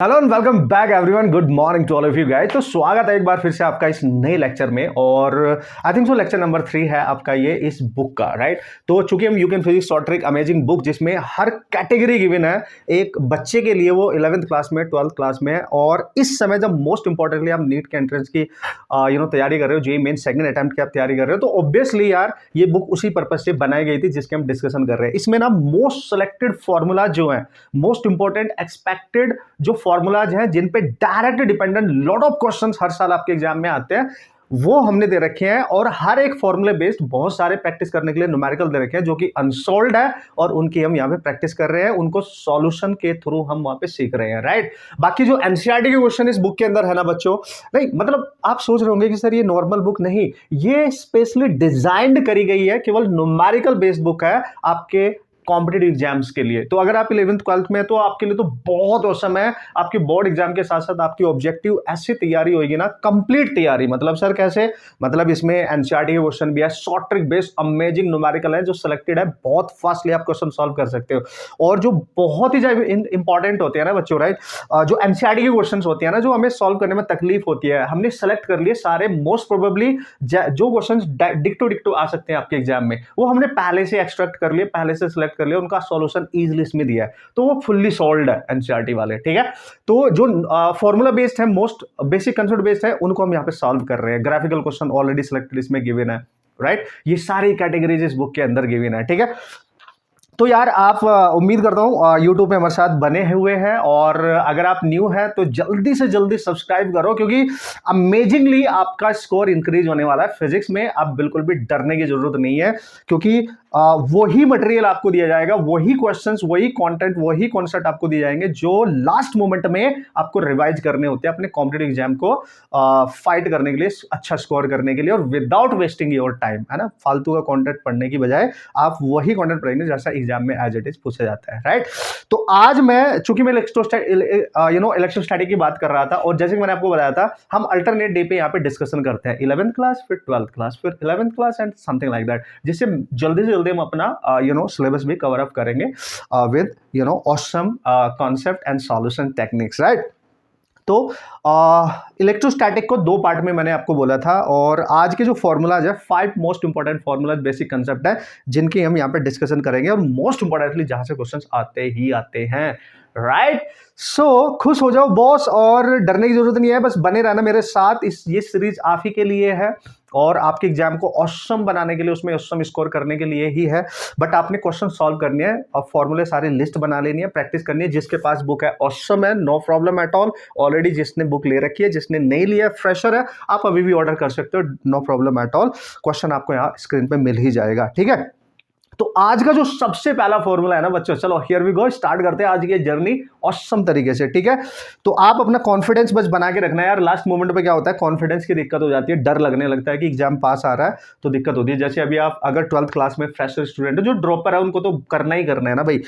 Hello and welcome back everyone. Good morning to all of you guys. तो स्वागत है एक बार फिर से आपका इस नए लेक्चर में। और I think so lecture number 3 है आपका ये इस बुक का, राइट। तो चूंकि हम you can physics short trick amazing book जिसमें हर कैटेगरी गिवन है एक बच्चे के लिए, वो 11th क्लास में 12th क्लास में है। और इस समय जब मोस्ट इंपॉर्टेंटली आप नीट के एंट्रेंस की तैयारी कर रहे हो, जेईई मेन सेकंड अटेम्प्ट की आप तैयारी कर रहे हो, तो ऑब्वियसली यार ये बुक उसी पर्पज से बनाई गई थी जिसके हम डिस्कशन कर रहे हैं। इसमें ना मोस्ट सेलेक्टेड फॉर्मूला जो है, मोस्ट इंपॉर्टेंट एक्सपेक्टेड जो फॉर्मूलाज हैं जिन पे direct dependent lot of questions हर साल आपके एग्जाम में आते हैं, वो हमने दे रखे हैं। और हर एक फॉर्मूले बेस्ड बहुत सारे प्रैक्टिस करने के लिए न्यूमेरिकल दे रखे हैं जो कि अनसॉल्व्ड है, और उनकी हम यहां पे प्रैक्टिस कर रहे हैं, उनको सॉल्यूशन के थ्रू हम वहां पे सीख रहे हैं, राइट। बाकी जो एनसीईआरटी के क्वेश्चन इस बुक के अंदर है ना बच्चों, नहीं मतलब आप सोच रहे होंगे कि सर ये नॉर्मल बुक नहीं, ये स्पेशली डिजाइंड करी गई है, केवल न्यूमेरिकल बेस्ड बुक है आपके कॉम्पिटेटिव एग्जाम्स के लिए। तो अगर आप 11th 12th में, तो आपके लिए तो बहुत औसम है। आपके बोर्ड एग्जाम के साथ साथ आपकी ऑब्जेक्टिव ऐसी तैयारी होगी ना, कंप्लीट तैयारी। मतलब सर कैसे, मतलब इसमें एनसीईआरटी के क्वेश्चन भी है, short trick based amazing numerical है जो सिलेक्टेड है, बहुत फास्टली आप क्वेश्चन सॉल्व कर सकते हो। और जो बहुत ही इंपॉर्टेंट होते हैं ना बच्चों, राइट, जो एनसीईआरटी के क्वेश्चन होते हैं ना, जो हमें सॉल्व करने में तकलीफ होती है, हमने सेलेक्ट कर लिए सारे मोस्ट प्रोबेबली जो क्वेश्चन डिक्टो डिक्टो आ सकते हैं आपके एग्जाम में, वो हमने पहले से एक्सट्रैक्ट कर लिए, पहले से सिलेक्ट कर लिया, उनका सॉल्यूशन इजीली इसमें दिया है, तो वो फुल्ली सॉल्व्ड है एनसीईआरटी वाले, ठीक है। तो जो फॉर्मूला बेस्ड है, मोस्ट बेसिक कंसेप्ट बेस्ड है, उनको हम यहां पे सॉल्व कर रहे हैं। ग्राफिकल क्वेश्चन ऑलरेडी सिलेक्टेड इसमें गिवन है, राइट। ये सारी कैटेगरीज इस बुक के अंदर गिवन है, ठीक है। तो यार आप उम्मीद करता हूँ यूट्यूब पे हमारे साथ बने हुए हैं, और अगर आप न्यू हैं तो जल्दी से जल्दी सब्सक्राइब करो, क्योंकि अमेजिंगली आपका स्कोर इंक्रीज होने वाला है फिजिक्स में। आप बिल्कुल भी डरने की जरूरत नहीं है, क्योंकि वही मटेरियल आपको दिया जाएगा, वही क्वेश्चंस, वही कंटेंट, वही कॉन्सेप्ट आपको दिए जाएंगे जो लास्ट मोमेंट में आपको रिवाइज करने होते हैं अपने कॉम्पिटेटिव एग्जाम को फाइट करने के लिए, अच्छा स्कोर करने के लिए, और विदाउट वेस्टिंग योर टाइम, है ना। फालतू का कंटेंट पढ़ने की बजाय आप वही कंटेंट पढ़ेंगे जैसा एग्जाम में एज इट इज पूछा जाता है, राइट। तो आज मैं, चूंकि मैं इलेक्ट्रोस्टैटिक की बात कर रहा था, और जैसे कि मैंने आपको बताया था, हम अल्टरनेट डे पे यहाँ पे डिस्कशन करते हैं, 11th क्लास फिर 12th क्लास फिर 11th class and something like that, जिससे जल्दी से जल्दी हम अपना सिलेबस भी कवर अप करेंगे with awesome concept and solution techniques, right. तो इलेक्ट्रोस्टैटिक को 2 पार्ट में मैंने आपको बोला था, और आज के जो फॉर्मूलाज है, 5 most important formulas, basic concept है, जिनकी हम यहाँ पे डिस्कशन करेंगे, और मोस्ट इंपॉर्टेंटली जहां से क्वेश्चंस आते ही आते हैं, राइट। सो खुश हो जाओ बॉस, और डरने की जरूरत नहीं है, बस बने रहना मेरे साथ। ये सीरीज आप ही के लिए है, और आपके एग्जाम को ऑसम बनाने के लिए, उसमें ऑसम स्कोर करने के लिए ही है। बट आपने क्वेश्चन सॉल्व करने हैं, और फॉर्मूले सारे लिस्ट बना लेनी है, प्रैक्टिस करनी है। जिसके पास बुक है ऑसम है, no problem at all. Already जिसने बुक ले रखी है, जिसने नहीं लिया, फ्रेशर है, आप अभी भी ऑर्डर कर सकते हो, no problem at all. Question आपको यहाँ स्क्रीन पे मिल ही जाएगा, ठीक है। तो आज का जो सबसे पहला फॉर्मूला है ना बच्चों, चलो हियर वी गो, स्टार्ट करते हैं आज की जर्नी ऑसम तरीके से, ठीक है। तो आप अपना कॉन्फिडेंस बस बना के रखना है यार। लास्ट मोमेंट पे क्या होता है, कॉन्फिडेंस की दिक्कत हो जाती है, डर लगने लगता है कि एग्जाम पास आ रहा है, तो दिक्कत होती है। जैसे अभी आप अगर 12th क्लास में फ्रेशर स्टूडेंट है, जो ड्रॉपर है, उनको तो करना ही करना है ना भाई।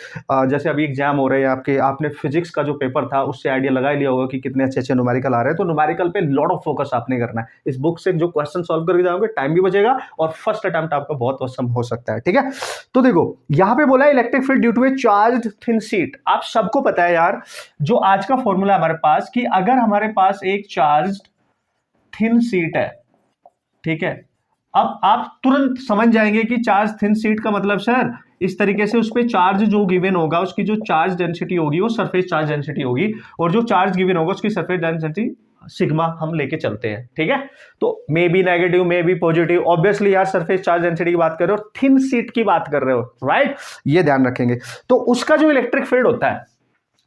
जैसे अभी एग्जाम हो रहे हैं आपके, आपने फिजिक्स का जो पेपर था उससे आइडिया लगा लिया होगा कि कितने अच्छे अच्छे न्यूमेरिकल आ रहे हैं, तो न्यूमेरिकल पे लॉट ऑफ फोकस आपने करना है। इस बुक से जो क्वेश्चन सॉल्व करके जाओगे, टाइम भी बचेगा, और फर्स्ट अटेम्प्ट आपका बहुत ऑसम हो सकता है, ठीक है। तो देखो यहां पे बोला electric field due to a charged thin sheet. आप सबको पता है यार, जो आज का फॉर्मूला हमारे पास, कि अगर हमारे पास एक चार्ज्ड थिन शीट है, ठीक है, अब आप तुरंत समझ जाएंगे कि चार्ज थिन शीट का मतलब सर इस तरीके से उस पे चार्ज जो गिवन होगा, उसकी जो चार्ज डेंसिटी होगी वो सरफेस चार्ज डेंसिटी होगी, और जो चार्ज गिवन होगा उसकी सरफेस डेंसिटी सिग्मा हम लेके चलते हैं, ठीक है। तो may be negative, may be positive, obviously यार सरफेस चार्ज डेंसिटी की बात कर रहे हो, थिन शीट की बात कर रहे हो, राइट। ये ध्यान रखेंगे। तो उसका जो इलेक्ट्रिक फील्ड होता है,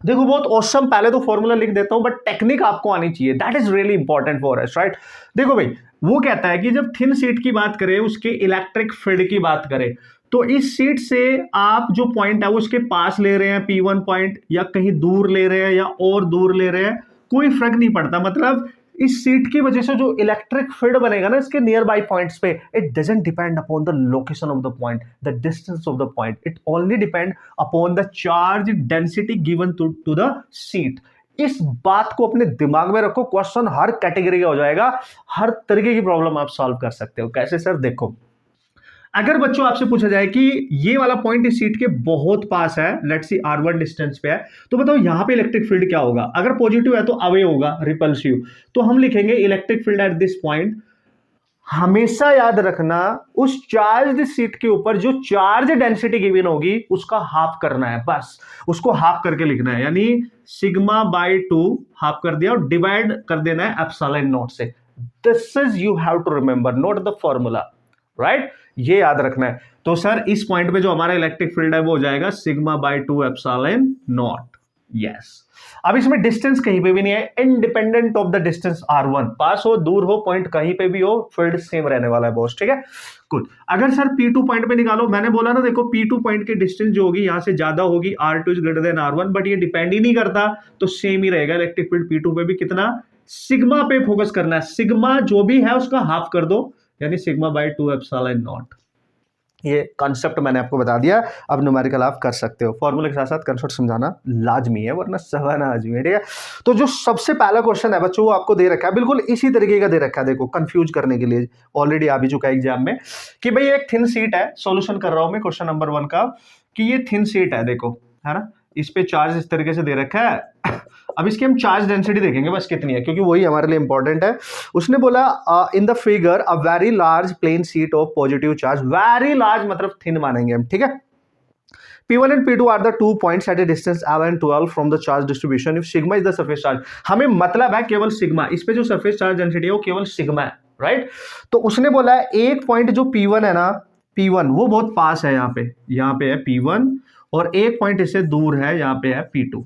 देखो बहुत ऑसम, पहले तो फॉर्मूला लिख देता हूं, बट टेक्निक आपको आनी चाहिए, that is really important for us, right. देखो भाई, वो कहता है कि जब थिन शीट की बात करें, उसके इलेक्ट्रिक फील्ड की बात करें, तो इस शीट से आप जो पॉइंट है वो उसके पास ले रहे हैं P1 पॉइंट, या कहीं दूर ले रहे हैं, या और दूर ले रहे हैं, कोई फर्क नहीं पड़ता। मतलब इस सीट की वजह से जो इलेक्ट्रिक फील्ड बनेगा ना इसके नियर बाई पॉइंट्स पे, it doesn't depend upon the location of the point, the distance of the point, it only depend upon the charge density given to the sheet. इस बात को अपने दिमाग में रखो, क्वेश्चन हर कैटेगरी का हो जाएगा, हर तरीके की प्रॉब्लम आप सॉल्व कर सकते हो। कैसे सर, देखो अगर बच्चों आपसे पूछा जाए कि ये वाला पॉइंट इस सीट के बहुत पास है, लेट्स सी R1 डिस्टेंस पे है, तो बताओ यहां पे इलेक्ट्रिक फील्ड क्या होगा? अगर पॉजिटिव है तो अवे होगा, रिपल्सिव। तो हम लिखेंगे electric field at this point. हमेशा याद रखना, उस चार्ज सीट के ऊपर जो चार्ज डेंसिटी गिवन होगी उसका हाफ करना है, बस उसको हाफ करके लिखना है, यानी सिग्मा बाई 2 हाफ कर दिया और डिवाइड कर देना है एप्सिलॉन नॉट से। This is you have to remember, note the formula, right? ये याद रखना है। तो सर इस पॉइंट पे जो हमारा इलेक्ट्रिक फील्ड है वो हो जाएगा sigma by 2 epsilon not. Yes. अब इसमें डिस्टेंस कहीं पे भी नहीं है, independent of the distance R1, पास हो दूर हो पॉइंट कहीं पे भी हो, फील्ड सेम रहने वाला है बॉस, ठीक है? गुड। अगर सर P2 पॉइंट पे निकालो, मैंने बोला ना देखो P2 पॉइंट की डिस्टेंस जो होगी यहां से ज्यादा होगी, R2 is greater than R1, but ये डिपेंड ही नहीं करता, तो सेम ही रहेगा इलेक्ट्रिक फील्ड P2 पे भी। कितना? सिग्मा पे फोकस करना है, सिग्मा जो भी है उसका हाफ कर दो, यानी सिग्मा बाई 2 एप्सिलॉन नॉट। ये कॉन्सेप्ट मैंने आपको बता दिया, अब न्यूमेरिकल आप कर सकते हो। फॉर्मूले के साथ साथ कॉन्सेप्ट समझाना लाजमी है, वरना सवाना लाजमी है, ठीक है? तो जो सबसे पहला क्वेश्चन है बच्चों वो आपको दे रखा है, बिल्कुल इसी तरीके का दे रखा है, देखो कंफ्यूज करने के लिए, ऑलरेडी आ भी चुका है एग्जाम में, कि भाई एक थिन सीट है, सॉल्यूशन कर रहा हूं मैं क्वेश्चन नंबर 1 का, कि ये थिन सीट है, देखो, है ना, इस पे चार्ज इस तरीके से दे रखा है। अब इसकी हम चार्ज डेंसिटी देखेंगे बस कितनी है, क्योंकि वही हमारे लिए इंपॉर्टेंट है। उसने बोला in the figure a very large plane sheet of positive charge, very large मतलब थिन मानेंगे हम, ठीक है? P1 and P2 are the 2 points at a distance L and 12 from the charge distribution if sigma is the surface charge। हमें मतलब है केवल sigma, इस पे जो सरफेस चार्ज डेंसिटी है वो केवल सिग्मा है, राइट? तो उसने बोला है एक पॉइंट जो P1 है ना, P1 वो बहुत पास है, यहाँ पे है P1, और एक पॉइंट इससे दूर है, यहाँ पे है P2,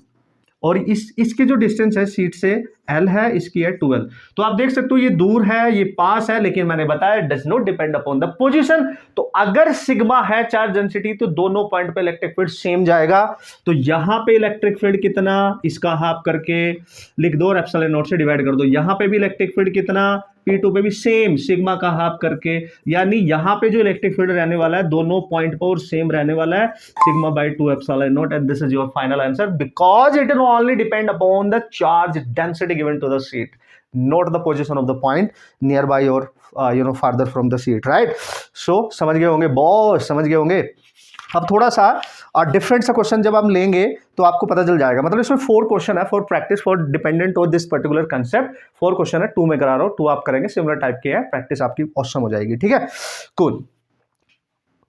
और इसके जो डिस्टेंस है सीट से L है, इसकी है 12। तो आप देख सकते हो ये दूर है, ये पास है, लेकिन मैंने बताया does not depend upon the position. तो अगर सिग्मा है चार्ज डेंसिटी तो दोनों पॉइंट पे इलेक्ट्रिक फील्ड सेम जाएगा। तो यहां पे इलेक्ट्रिक फील्ड कितना, इसका हाफ करके लिख दो और एप्सिलॉन नॉट से डिवाइड कर दो। यहां पे भी इलेक्ट्रिक फील्ड कितना, P2 पे भी सेम, सिग्मा का हाफ करके, यानी यहां पे जो इलेक्ट्रिक फील्ड रहने वाला है दोनों पॉइंट पर सेम रहने वाला है, sigma by 2 epsilon naught, and this is your final answer because it will only depend upon the charge density given to the sheet, not the position of the point nearby or farther from the seat, right? So समझ गए होंगे boss, समझ गए होंगे। अब थोड़ा सा different सा क्वेश्चन जब हम लेंगे तो आपको पता चल जाएगा, मतलब इसमें 4 क्वेश्चन है for practice, for dependent on this particular concept. 4 question है, 2 में करा रहा हूं, 2 आप करेंगे, सिमिलर टाइप के है, प्रैक्टिस आपकी ऑसम हो जाएगी, ठीक है? कूल,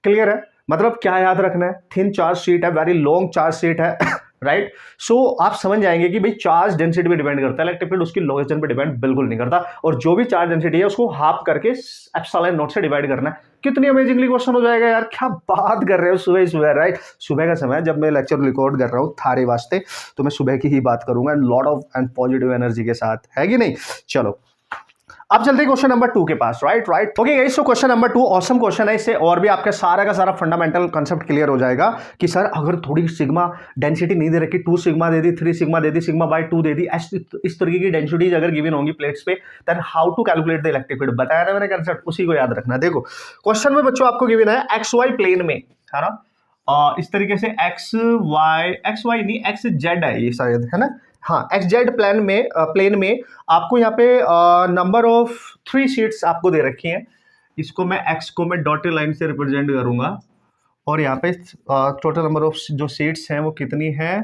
क्लियर है? मतलब क्या याद रखना है, थिन चार्ज शीट है, वेरी लॉन्ग चार्ज शीट है, राइट? सो आप समझ जाएंगे कि भाई चार्ज डेंसिटी पे डिपेंड करता है, इलेक्ट्रिक फील्ड उसकी लोकेशन पे डिपेंड बिल्कुल नहीं करता, और जो भी चार्ज डेंसिटी है उसको हाफ करके एप्सिलॉन नॉट से डिवाइड करना है। कितनी अमेजिंगली क्वेश्चन हो जाएगा यार, क्या बात कर रहे हो, सुबह सुबह, राइट? सुबह का समय जब मैं लेक्चर रिकॉर्ड कर रहा हूँ थारे वास्ते, तो मैं सुबह की ही बात करूंगा, and lot of and positive energy के साथ, है कि नहीं? चलो अब चलते हैं क्वेश्चन नंबर 2 के पास, right? Okay guys, so question number 2 awesome question है, इससे और भी आपका सारा का सारा फंडामेंटल कांसेप्ट क्लियर हो जाएगा कि सर अगर थोड़ी सिग्मा डेंसिटी नहीं दे रखी, 2 सिग्मा दे दी, 3 सिग्मा दे दी, सिग्मा बाई 2 दे दी, इस तरीके की डेंसिटीज अगर गिवन होंगी प्लेट्स पे, then how to calculate the electric field, बताया ना मैंने कंसेप्ट, उसी को याद रखना। देखो क्वेश्चन में बच्चों आपको गिवन है XY प्लेन में, है ना, इस तरीके से XY नहीं, XZ है ये शायद, है ना, हाँ, XZ प्लेन में आपको यहाँ पे नंबर ऑफ 3 शीट्स आपको दे रखी हैं। इसको मैं X को मैं डॉटेड लाइन से रिप्रेजेंट करूंगा, और यहाँ पे टोटल नंबर ऑफ जो सीट्स हैं वो कितनी है,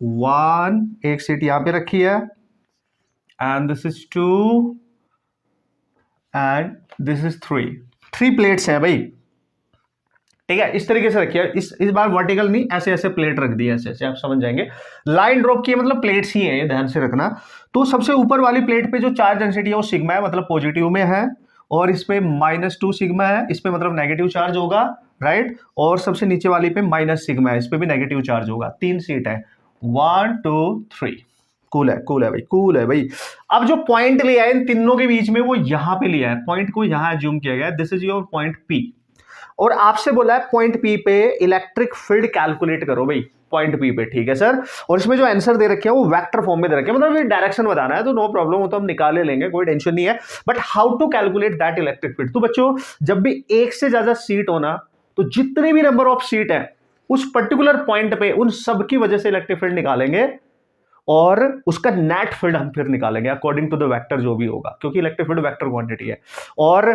1, एक सीट यहाँ पे रखी है, and this is 2 and this is 3 plates हैं भाई, ठीक है? इस तरीके से रखिए, इस बार वर्टिकल नहीं, ऐसे ऐसे प्लेट रख दी है, ऐसे ऐसे, आप समझ जाएंगे। लाइन ड्रॉप की मतलब प्लेट्स ही है, ये ध्यान से रखना। तो सबसे ऊपर वाली प्लेट पे जो चार्ज डेंसिटी है वो सिग्मा है, मतलब पॉजिटिव में है, और इस पे -2 सिग्मा है, इस पे मतलब नेगेटिव चार्ज होगा, राइट? और सबसे नीचे वाली पे माइनस सिग्मा है, इस पे भी नेगेटिव चार्ज होगा। 3 सीट है, 1 2 3। कूल है भाई, कूल है भाई। अब जो पॉइंट लिया है इन तीनों के बीच में वो यहां पे लिया है, पॉइंट को यहां जूम किया गया है, this is your point P, और आपसे बोला है पॉइंट P पे इलेक्ट्रिक फील्ड कैलकुलेट करो भाई, पॉइंट P पे, ठीक है सर? और इसमें जो आंसर दे रखे हैं वो वेक्टर फॉर्म में दे रखे हैं, मतलब ये डायरेक्शन बताना है, तो नो प्रॉब्लम, वो तो हम निकाले लेंगे, कोई टेंशन नहीं है। But how to calculate that electric field? तो बच्चों जब भी एक से ज्यादा सीट होना, तो जितने भी नंबर ऑफ सीट है उस पर्टिकुलर पॉइंट पे उन सब की वजह से इलेक्ट्रिक फील्ड निकालेंगे, और उसका नेट फील्ड हम फिर निकालेंगे अकॉर्डिंग टू द वेक्टर जो भी होगा, क्योंकि इलेक्ट्रिक फील्ड वेक्टर क्वांटिटी है। और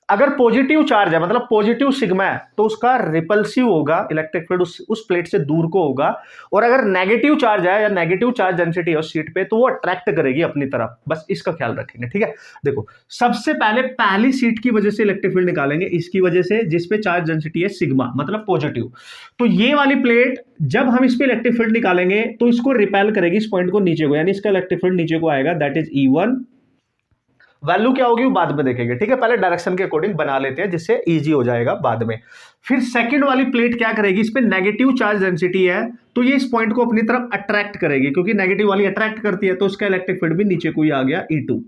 अगर पॉजिटिव चार्ज है मतलब पॉजिटिव सिग्मा है तो उसका रिपल्सिव होगा, इलेक्ट्रिक फील्ड उस प्लेट से दूर को होगा। और अगर नेगेटिव चार्ज है या नेगेटिव चार्ज डेंसिटी है उस शीट पे तो वो अट्रैक्ट करेगी अपनी तरफ। बस इसका ख्याल रखेंगे, ठीक है। देखो सबसे पहले पहली शीट की वजह से इलेक्ट्रिक फील्ड निकालेंगे, इसकी वजह से जिसपे चार्ज डेंसिटी है सिग्मा मतलब पॉजिटिव। तो ये वाली प्लेट जब हम इस पे इलेक्ट्रिक फील्ड निकालेंगे तो इसको रिपेल करेगी इस पॉइंट को नीचे को, यानी इसका इलेक्ट्रिक फील्ड नीचे को आएगा, दैट इज E1। वैल्यू क्या होगी वो बाद में देखेंगे, ठीक है। पहले डायरेक्शन के अकॉर्डिंग बना लेते हैं जिससे इजी हो जाएगा बाद में। फिर सेकंड वाली प्लेट क्या करेगी, इस पे नेगेटिव चार्ज डेंसिटी है तो ये इस पॉइंट को अपनी तरफ अट्रैक्ट करेगी, क्योंकि नेगेटिव वाली अट्रैक्ट करती है तो उसका इलेक्ट्रिक फील्ड भी नीचे को ही आ गया E2,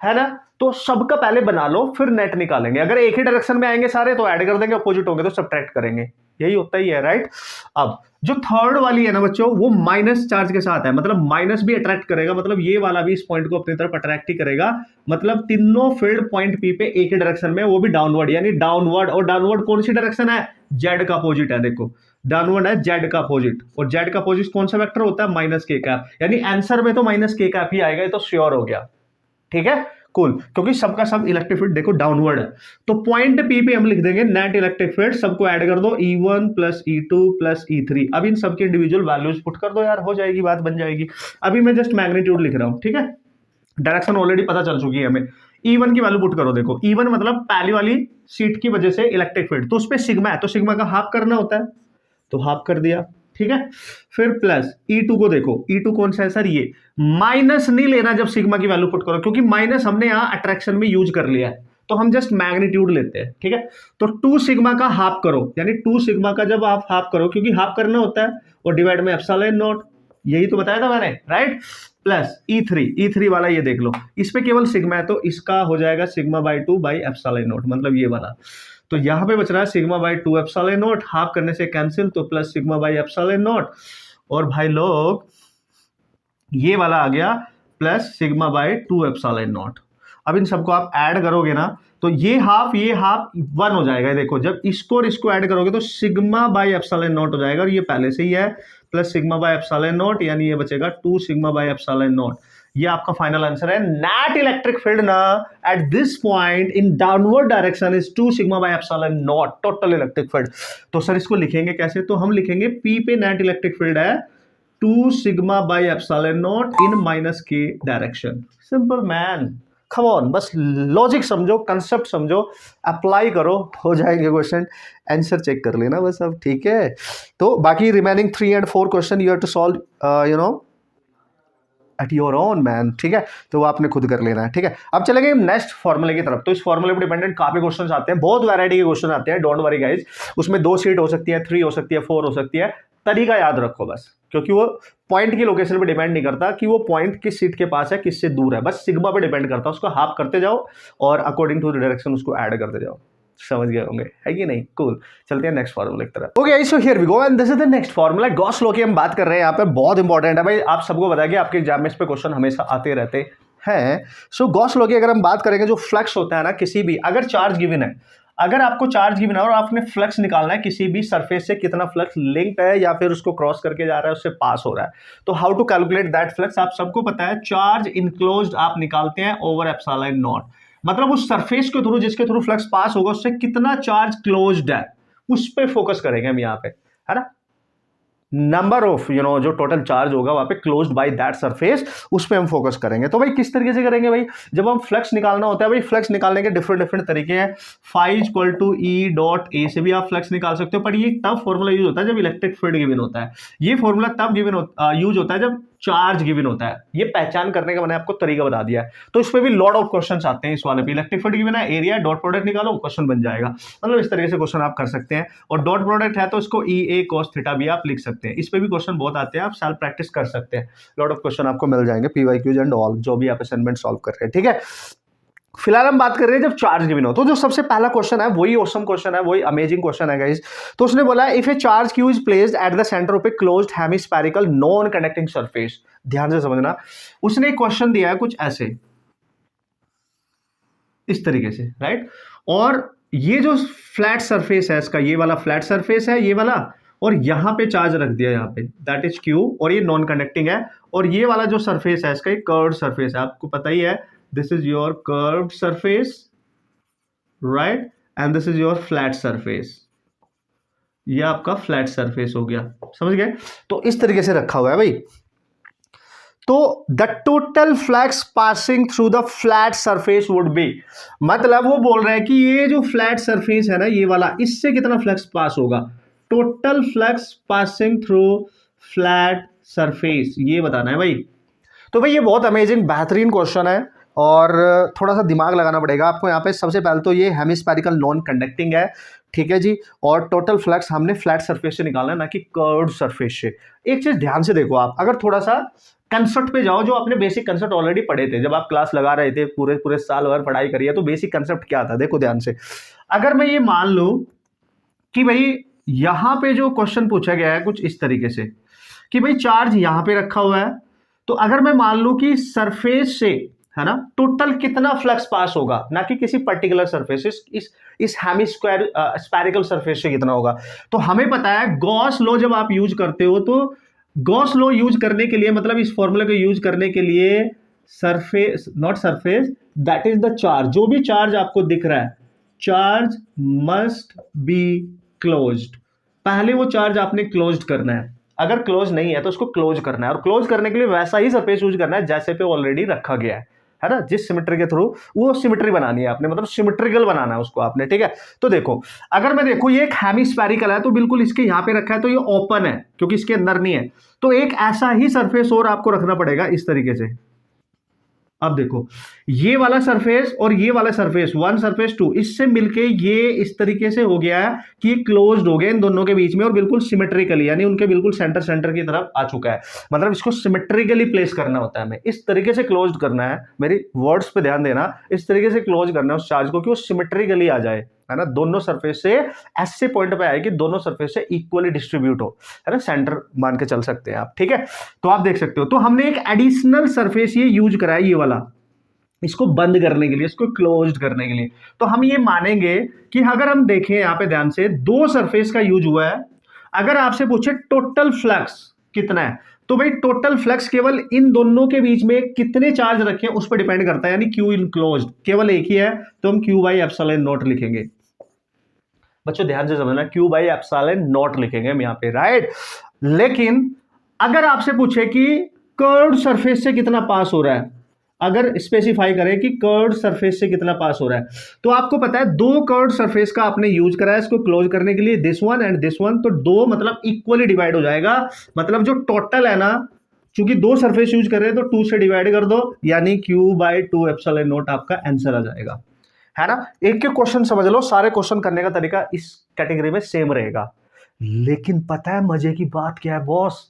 है ना। तो सबका पहले बना लो फिर नेट निकालेंगे। अगर एक ही डायरेक्शन में आएंगे सारे तो ऐड कर देंगे, अपोजिट होंगे तो सब्ट्रैक्ट करेंगे, यही होता ही है, राइट। अब जो थर्ड वाली है ना बच्चों, वो माइनस चार्ज के साथ है, मतलब माइनस भी अट्रैक्ट करेगा, मतलब ये वाला भी इस पॉइंट को अपनी तरफ अट्रैक्ट ही करेगा। मतलब तीनों फील्ड पॉइंट पी पे एक ही डायरेक्शन में, वो भी डाउनवर्ड, यानी डाउनवर्ड। और डाउनवर्ड कौन सी डायरेक्शन है, जेड का अपोजिट है। देखो डाउनवर्ड है जेड का अपोजिट, और जेड का अपोजिट कौन सा वेक्टर होता है, माइनस के कैप, यानी आंसर में तो माइनस के कैप ही आएगा, ये तो श्योर हो गया, ठीक है। कूल, क्योंकि सबका सब इलेक्ट्रिक फील्ड देखो डाउनवर्ड है। तो पॉइंट पी पे हम लिख देंगे नेट इलेक्ट्रिक फील्ड, सबको ऐड कर दो, E1 plus E2 plus E3। अब इन सबके इंडिविजुअल वैल्यूज पुट कर दो यार, हो जाएगी बात, बन जाएगी। अभी मैं जस्ट मैग्नीट्यूड लिख रहा हूं, ठीक है। डायरेक्शन ऑलरेडी पता चल चुकी है हमें। E1 की वैल्यू पुट करो, देखो E1 मतलब पहली वाली सीट की वजह से इलेक्ट्रिक फील्ड, तो उस पर सिग्मा है तो सिग्मा का हाफ करना होता है, तो हाफ कर दिया, ठीक है। फिर प्लस E2 को देखो, E2 कौन सा है सर, ये माइनस नहीं लेना जब सिग्मा की वैल्यू पुट करो, क्योंकि माइनस हमने यहां अट्रैक्शन में यूज कर लिया है, तो हम जस्ट मैग्नीट्यूड लेते हैं, ठीक है। तो 2 सिग्मा का हाफ करो, यानी 2 सिग्मा का जब आप हाफ करो, क्योंकि हाफ करना होता है, और डिवाइड में एप्सिलॉन नॉट, यही तो बताया था मैंने, राइट। प्लस E3 वाला ये देख लो, इस पे केवल सिग्मा है तो इसका हो जाएगा sigma by 2 by epsilon not, मतलब ये वाला। तो यहां पे बच रहा है sigma by 2 epsilon not, half करने से कैंसिल, तो plus sigma by epsilon not. और भाई लोग ये वाला आ गया plus sigma by 2 epsilon not. अब इन सबको आप ऐड करोगे ना तो ये हाफ 1 हो जाएगा। देखो जब इसको और इसको ऐड करोगे तो सिग्मा बाई एप्सिलॉन नॉट हो जाएगा, और ये पहले से ही है, plus sigma by epsilon not, यानी ये बचेगा 2 सिग्मा बाई एप्सिलॉन नॉट। ये आपका फाइनल आंसर है। नेट इलेक्ट्रिक फील्ड ना at this point in downward direction is 2 sigma by epsilon not total electric field. तो सर इसको लिखेंगे कैसे, तो हम लिखेंगे P पे नेट इलेक्ट्रिक फील्ड है 2 sigma by epsilon not in minus k direction. Simple man, come on, बस लॉजिक समझो, कंसेप्ट समझो, अप्लाई करो, हो जाएंगे क्वेश्चन, आंसर चेक कर लेना बस अब, ठीक है। तो बाकी remaining 3 and 4 question you have to solve at your own man, ठीक है। तो वो आपने खुद कर लेना है, ठीक है। अब चलेंगे नेक्स्ट फॉर्मूले की तरफ। तो इस फॉर्मूले पर डिपेंडेंट काफी क्वेश्चन आते हैं, बहुत वैरायटी के क्वेश्चन आते हैं, डोंट वरी गाइस। उसमें 2 सीट हो सकती है, 3 हो सकती है, 4 हो सकती है, तरीका याद रखो बस, क्योंकि वो पॉइंट की लोकेशन पे डिपेंड नहीं करता कि वो पॉइंट किस सीट के पास है, किससे दूर है, बस सिग्मा पे डिपेंड करता है। उसको हाफ करते जाओ और अकॉर्डिंग टू द डायरेक्शन उसको ऐड करते जाओ, समझ गए होंगे, है कि नहीं। कूल, चलते हैं नेक्स्ट फार्मूला की तरफ। Okay so here we go and this is the next formula. Gauss law की हम बात कर रहे हैं यहाँ पे, बहुत इंपॉर्टेंट है भाई, आप सबको बताया कि आपके एग्जाम में इस पे क्वेश्चन हमेशा आते रहते हैं। सो गॉस लॉ की अगर हम बात करेंगे, जो फ्लक्स होता है ना किसी भी, अगर चार्ज गिवन है, अगर आपको चार्ज गिवन है और आपने फ्लक्स निकालना है किसी भी सरफेस से, कितना फ्लक्स लिंक्ड है या फिर उसको क्रॉस करके जा रहा है, उससे पास हो रहा है, तो how to calculate that flux, आप सबको पता है, चार्ज इनक्लोज्ड आप निकालते हैं ओवर एप्सिलॉन नॉट। मतलब उस सरफेस के थ्रू जिसके थ्रू फ्लक्स पास होगा उससे कितना चार्ज क्लोज्ड है, उस पे फोकस करेंगे हम यहाँ पे, है ना। नंबर ऑफ जो टोटल चार्ज होगा वहां पे क्लोज्ड बाय दैट सरफेस, उस पे हम फोकस करेंगे। तो भाई किस तरीके से करेंगे भाई, जब हम फ्लक्स निकालना होता है भाई, फ्लक्स निकालने के डिफरेंट तरीके हैं। Phi equal to E dot A से भी आप फ्लक्स निकाल सकते हो, पर ये तब फॉर्मूला यूज होता है जब इलेक्ट्रिक फील्ड गिवन होता है। ये फॉर्मूला तब यूज होता है जब चार्ज गिवन होता है। ये पहचान करने का मैंने आपको तरीका बता दिया है। तो इस पे भी लॉट ऑफ क्वेश्चंस आते हैं। इस वाले पे इलेक्ट्रिक फील्ड गिवन है, एरिया डॉट प्रोडक्ट निकालो, क्वेश्चन बन जाएगा। मतलब इस तरीके से क्वेश्चन आप कर सकते हैं। और डॉट प्रोडक्ट है तो इसको ई ए कॉस थीटा भी आप लिख सकते हैं। इस पे भी क्वेश्चन बहुत आते हैं, आप सेल्फ प्रैक्टिस कर सकते हैं। लॉट ऑफ क्वेश्चन आपको मिल जाएंगे, पीवाईक्यूज एंड ऑल, जो भी आप असाइनमेंट सॉल्व कर रहे हैं, ठीक है। फिलहाल हम बात कर रहे हैं जब चार्ज गिवन हो, तो जो सबसे पहला क्वेश्चन है वही ऑसम क्वेश्चन है, वही अमेजिंग क्वेश्चन है गाइस। तो उसने बोला if A charge Q is placed at the centre of a closed hemispherical non conducting surface, ध्यान से समझना। उसने एक क्वेश्चन दिया है कुछ ऐसे, इस तरीके से, राइट। और ये जो फ्लैट सरफेस है इसका, ये वाला फ्लैट सरफेस है, ये वाला, और यहां पे चार्ज रख दिया यहाँ पे, दैट इज क्यू, और ये नॉन कंडक्टिंग है। और ये वाला जो सरफेस है इसका एक कर्व्ड सरफेस है, आपको पता ही है, this is your curved surface, right, and this is your flat surface. ये आपका फ्लैट सरफेस हो गया, समझ गए? तो इस तरीके से रखा हुआ है भाई। तो the total flux passing through the flat surface would be, मतलब वो बोल रहे हैं कि ये जो फ्लैट सरफेस है ना, ये वाला, इससे कितना फ्लक्स पास होगा? Total flux passing through flat surface, ये बताना है भाई। तो भाई ये बहुत अमेजिंग बेहतरीन क्वेश्चन है, और थोड़ा सा दिमाग लगाना पड़ेगा आपको यहाँ पे। सबसे पहले तो ये हेमिस्फेरिकल नॉन कंडक्टिंग है, ठीक है जी, और टोटल फ्लक्स हमने फ्लैट सरफेस से निकालना है, ना कि कर्व्ड सरफेस से। एक चीज ध्यान से देखो आप, अगर थोड़ा सा कंसेप्ट पे जाओ, जो आपने बेसिक कंसेप्ट ऑलरेडी पढ़े थे जब आप क्लास लगा रहे थे, पूरे पूरे साल भर पढ़ाई करी है, तो बेसिक कंसेप्ट क्या था देखो ध्यान से। अगर मैं ये मान लूं कि भाई यहां पे जो क्वेश्चन पूछा गया है कुछ इस तरीके से कि भाई चार्ज यहां पे रखा हुआ है, तो अगर मैं मान लूं कि सरफेस से, है ना, टोटल कितना फ्लक्स पास होगा, ना कि किसी पर्टिकुलर सरफेस, इस हेमिस्क्वायर स्फेरिकल सरफेस से कितना होगा। तो हमें पता है गॉस लॉ जब आप यूज करते हो, तो गॉस लॉ यूज करने के लिए, मतलब इस फॉर्मूले को यूज करने के लिए, surface not surface, that is the charge, जो भी चार्ज आपको दिख रहा है, चार्ज मस्ट बी क्लोज्ड। पहले वो चार्ज आपने क्लोज्ड करना है, अगर क्लोज नहीं है तो उसको क्लोज करना है, और क्लोज करने के लिए वैसा ही सरफेस यूज करना है जैसे पे ऑलरेडी रखा गया है ना, जिस सिमेट्री के थ्रू, वो सिमेट्री बनानी है आपने, मतलब सिमेट्रिकल बनाना है उसको आपने, ठीक है। तो देखो, अगर मैं देखो ये एक हेमिस्फेरिकल है, तो बिल्कुल इसके यहां पे रखा है, तो ये ओपन है क्योंकि इसके अंदर नहीं है, तो एक ऐसा ही सरफेस और आपको रखना पड़ेगा इस तरीके से। अब देखो ये वाला सरफेस और ये वाला सरफेस, वन सरफेस टू, इससे मिलके ये इस तरीके से हो गया है कि क्लोज्ड हो गया इन दोनों के बीच में, और बिल्कुल सिमेट्रिकली, यानी उनके बिल्कुल सेंटर की तरफ आ चुका है। मतलब इसको सिमेट्रिकली प्लेस करना होता है हमें, इस तरीके से क्लोज्ड करना है, मेरी वर्ड्स पे ध्यान देना, इस तरीके से क्लोज करना है उस चार्ज को कि वो सिमेट्रिकली आ जाए, है ना, दोनों सरफेस से ऐसे पॉइंट पे आए कि दोनों सरफेस से इक्वली डिस्ट्रीब्यूट हो, है ना, सेंटर मान के चल सकते हैं आप, ठीक है। तो आप देख सकते हो, तो हमने एक एडिशनल सरफेस ये यूज करा है, ये वाला, इसको बंद करने के लिए, इसको क्लोज्ड करने के लिए। तो हम ये मानेंगे कि अगर हम देखें यहां पे ध्यान से, दो सरफेस का यूज हुआ है। अगर आपसे पूछे टोटल फ्लक्स कितना है, तो भाई टोटल फ्लक्स केवल इन दोनों के बीच में कितने चार्ज रखे हैं उस पर डिपेंड करता है, यानी क्यू इनक्लोज्ड केवल एक ही है, तो हम क्यू बाई एप्सिलॉन नॉट लिखेंगे। बच्चों ध्यान से समझना, क्यू बाई एप्सिलॉन नॉट लिखेंगे हम यहां पे, राइट। लेकिन अगर आपसे पूछे कि कर्व्ड सरफेस से कितना पास हो रहा है, अगर स्पेसिफाई करें कि कर्व्ड सरफेस से कितना पास हो रहा है, तो आपको पता है दो कर्व्ड सरफेस का आपने यूज करा है इसको क्लोज करने के लिए, this one and this one, तो दो मतलब इक्वली डिवाइड हो जाएगा, मतलब जो टोटल है ना, चूंकि दो सरफेस यूज कर रहे हैं तो 2 से डिवाइड कर दो, यानी क्यू बाई 2 एप्सिलॉन नॉट आपका आंसर आ जाएगा, है ना। एक एक क्वेश्चन समझ लो, सारे क्वेश्चन करने का तरीका इस कैटेगरी में सेम रहेगा। लेकिन पता है मजे की बात क्या है बॉस,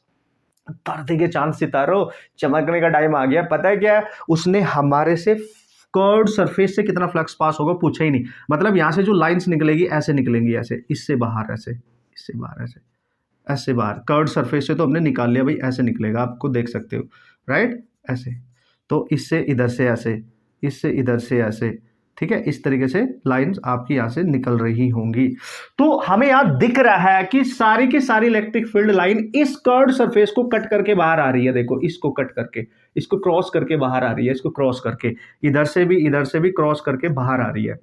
धरती के चांद सितारों, चमकने का टाइम आ गया। पता है क्या है, उसने हमारे से कर्व्ड सरफेस से कितना फ्लक्स पास होगा पूछा ही नहीं। मतलब यहां से जो लाइंस निकलेगी ऐसे निकलेंगी, ऐसे, इससे बाहर, ऐसे, इससे बाहर, ऐसे, ऐसे बाहर, कर्व्ड सरफेस से तो हमने निकाल लिया भाई, ऐसे निकलेगा, आपको देख सकते हो, राइट, ऐसे। तो इससे इधर से ऐसे, इससे इधर से ऐसे, ठीक है, इस तरीके से लाइंस आपकी यहां से निकल रही होंगी। तो हमें यहां दिख रहा है कि सारी की सारी इलेक्ट्रिक फील्ड लाइन इस कर्व्ड सरफेस को कट करके बाहर आ रही है, देखो इसको कट करके, इसको क्रॉस करके बाहर आ रही है, इसको क्रॉस करके, इधर से भी क्रॉस करके बाहर आ रही है।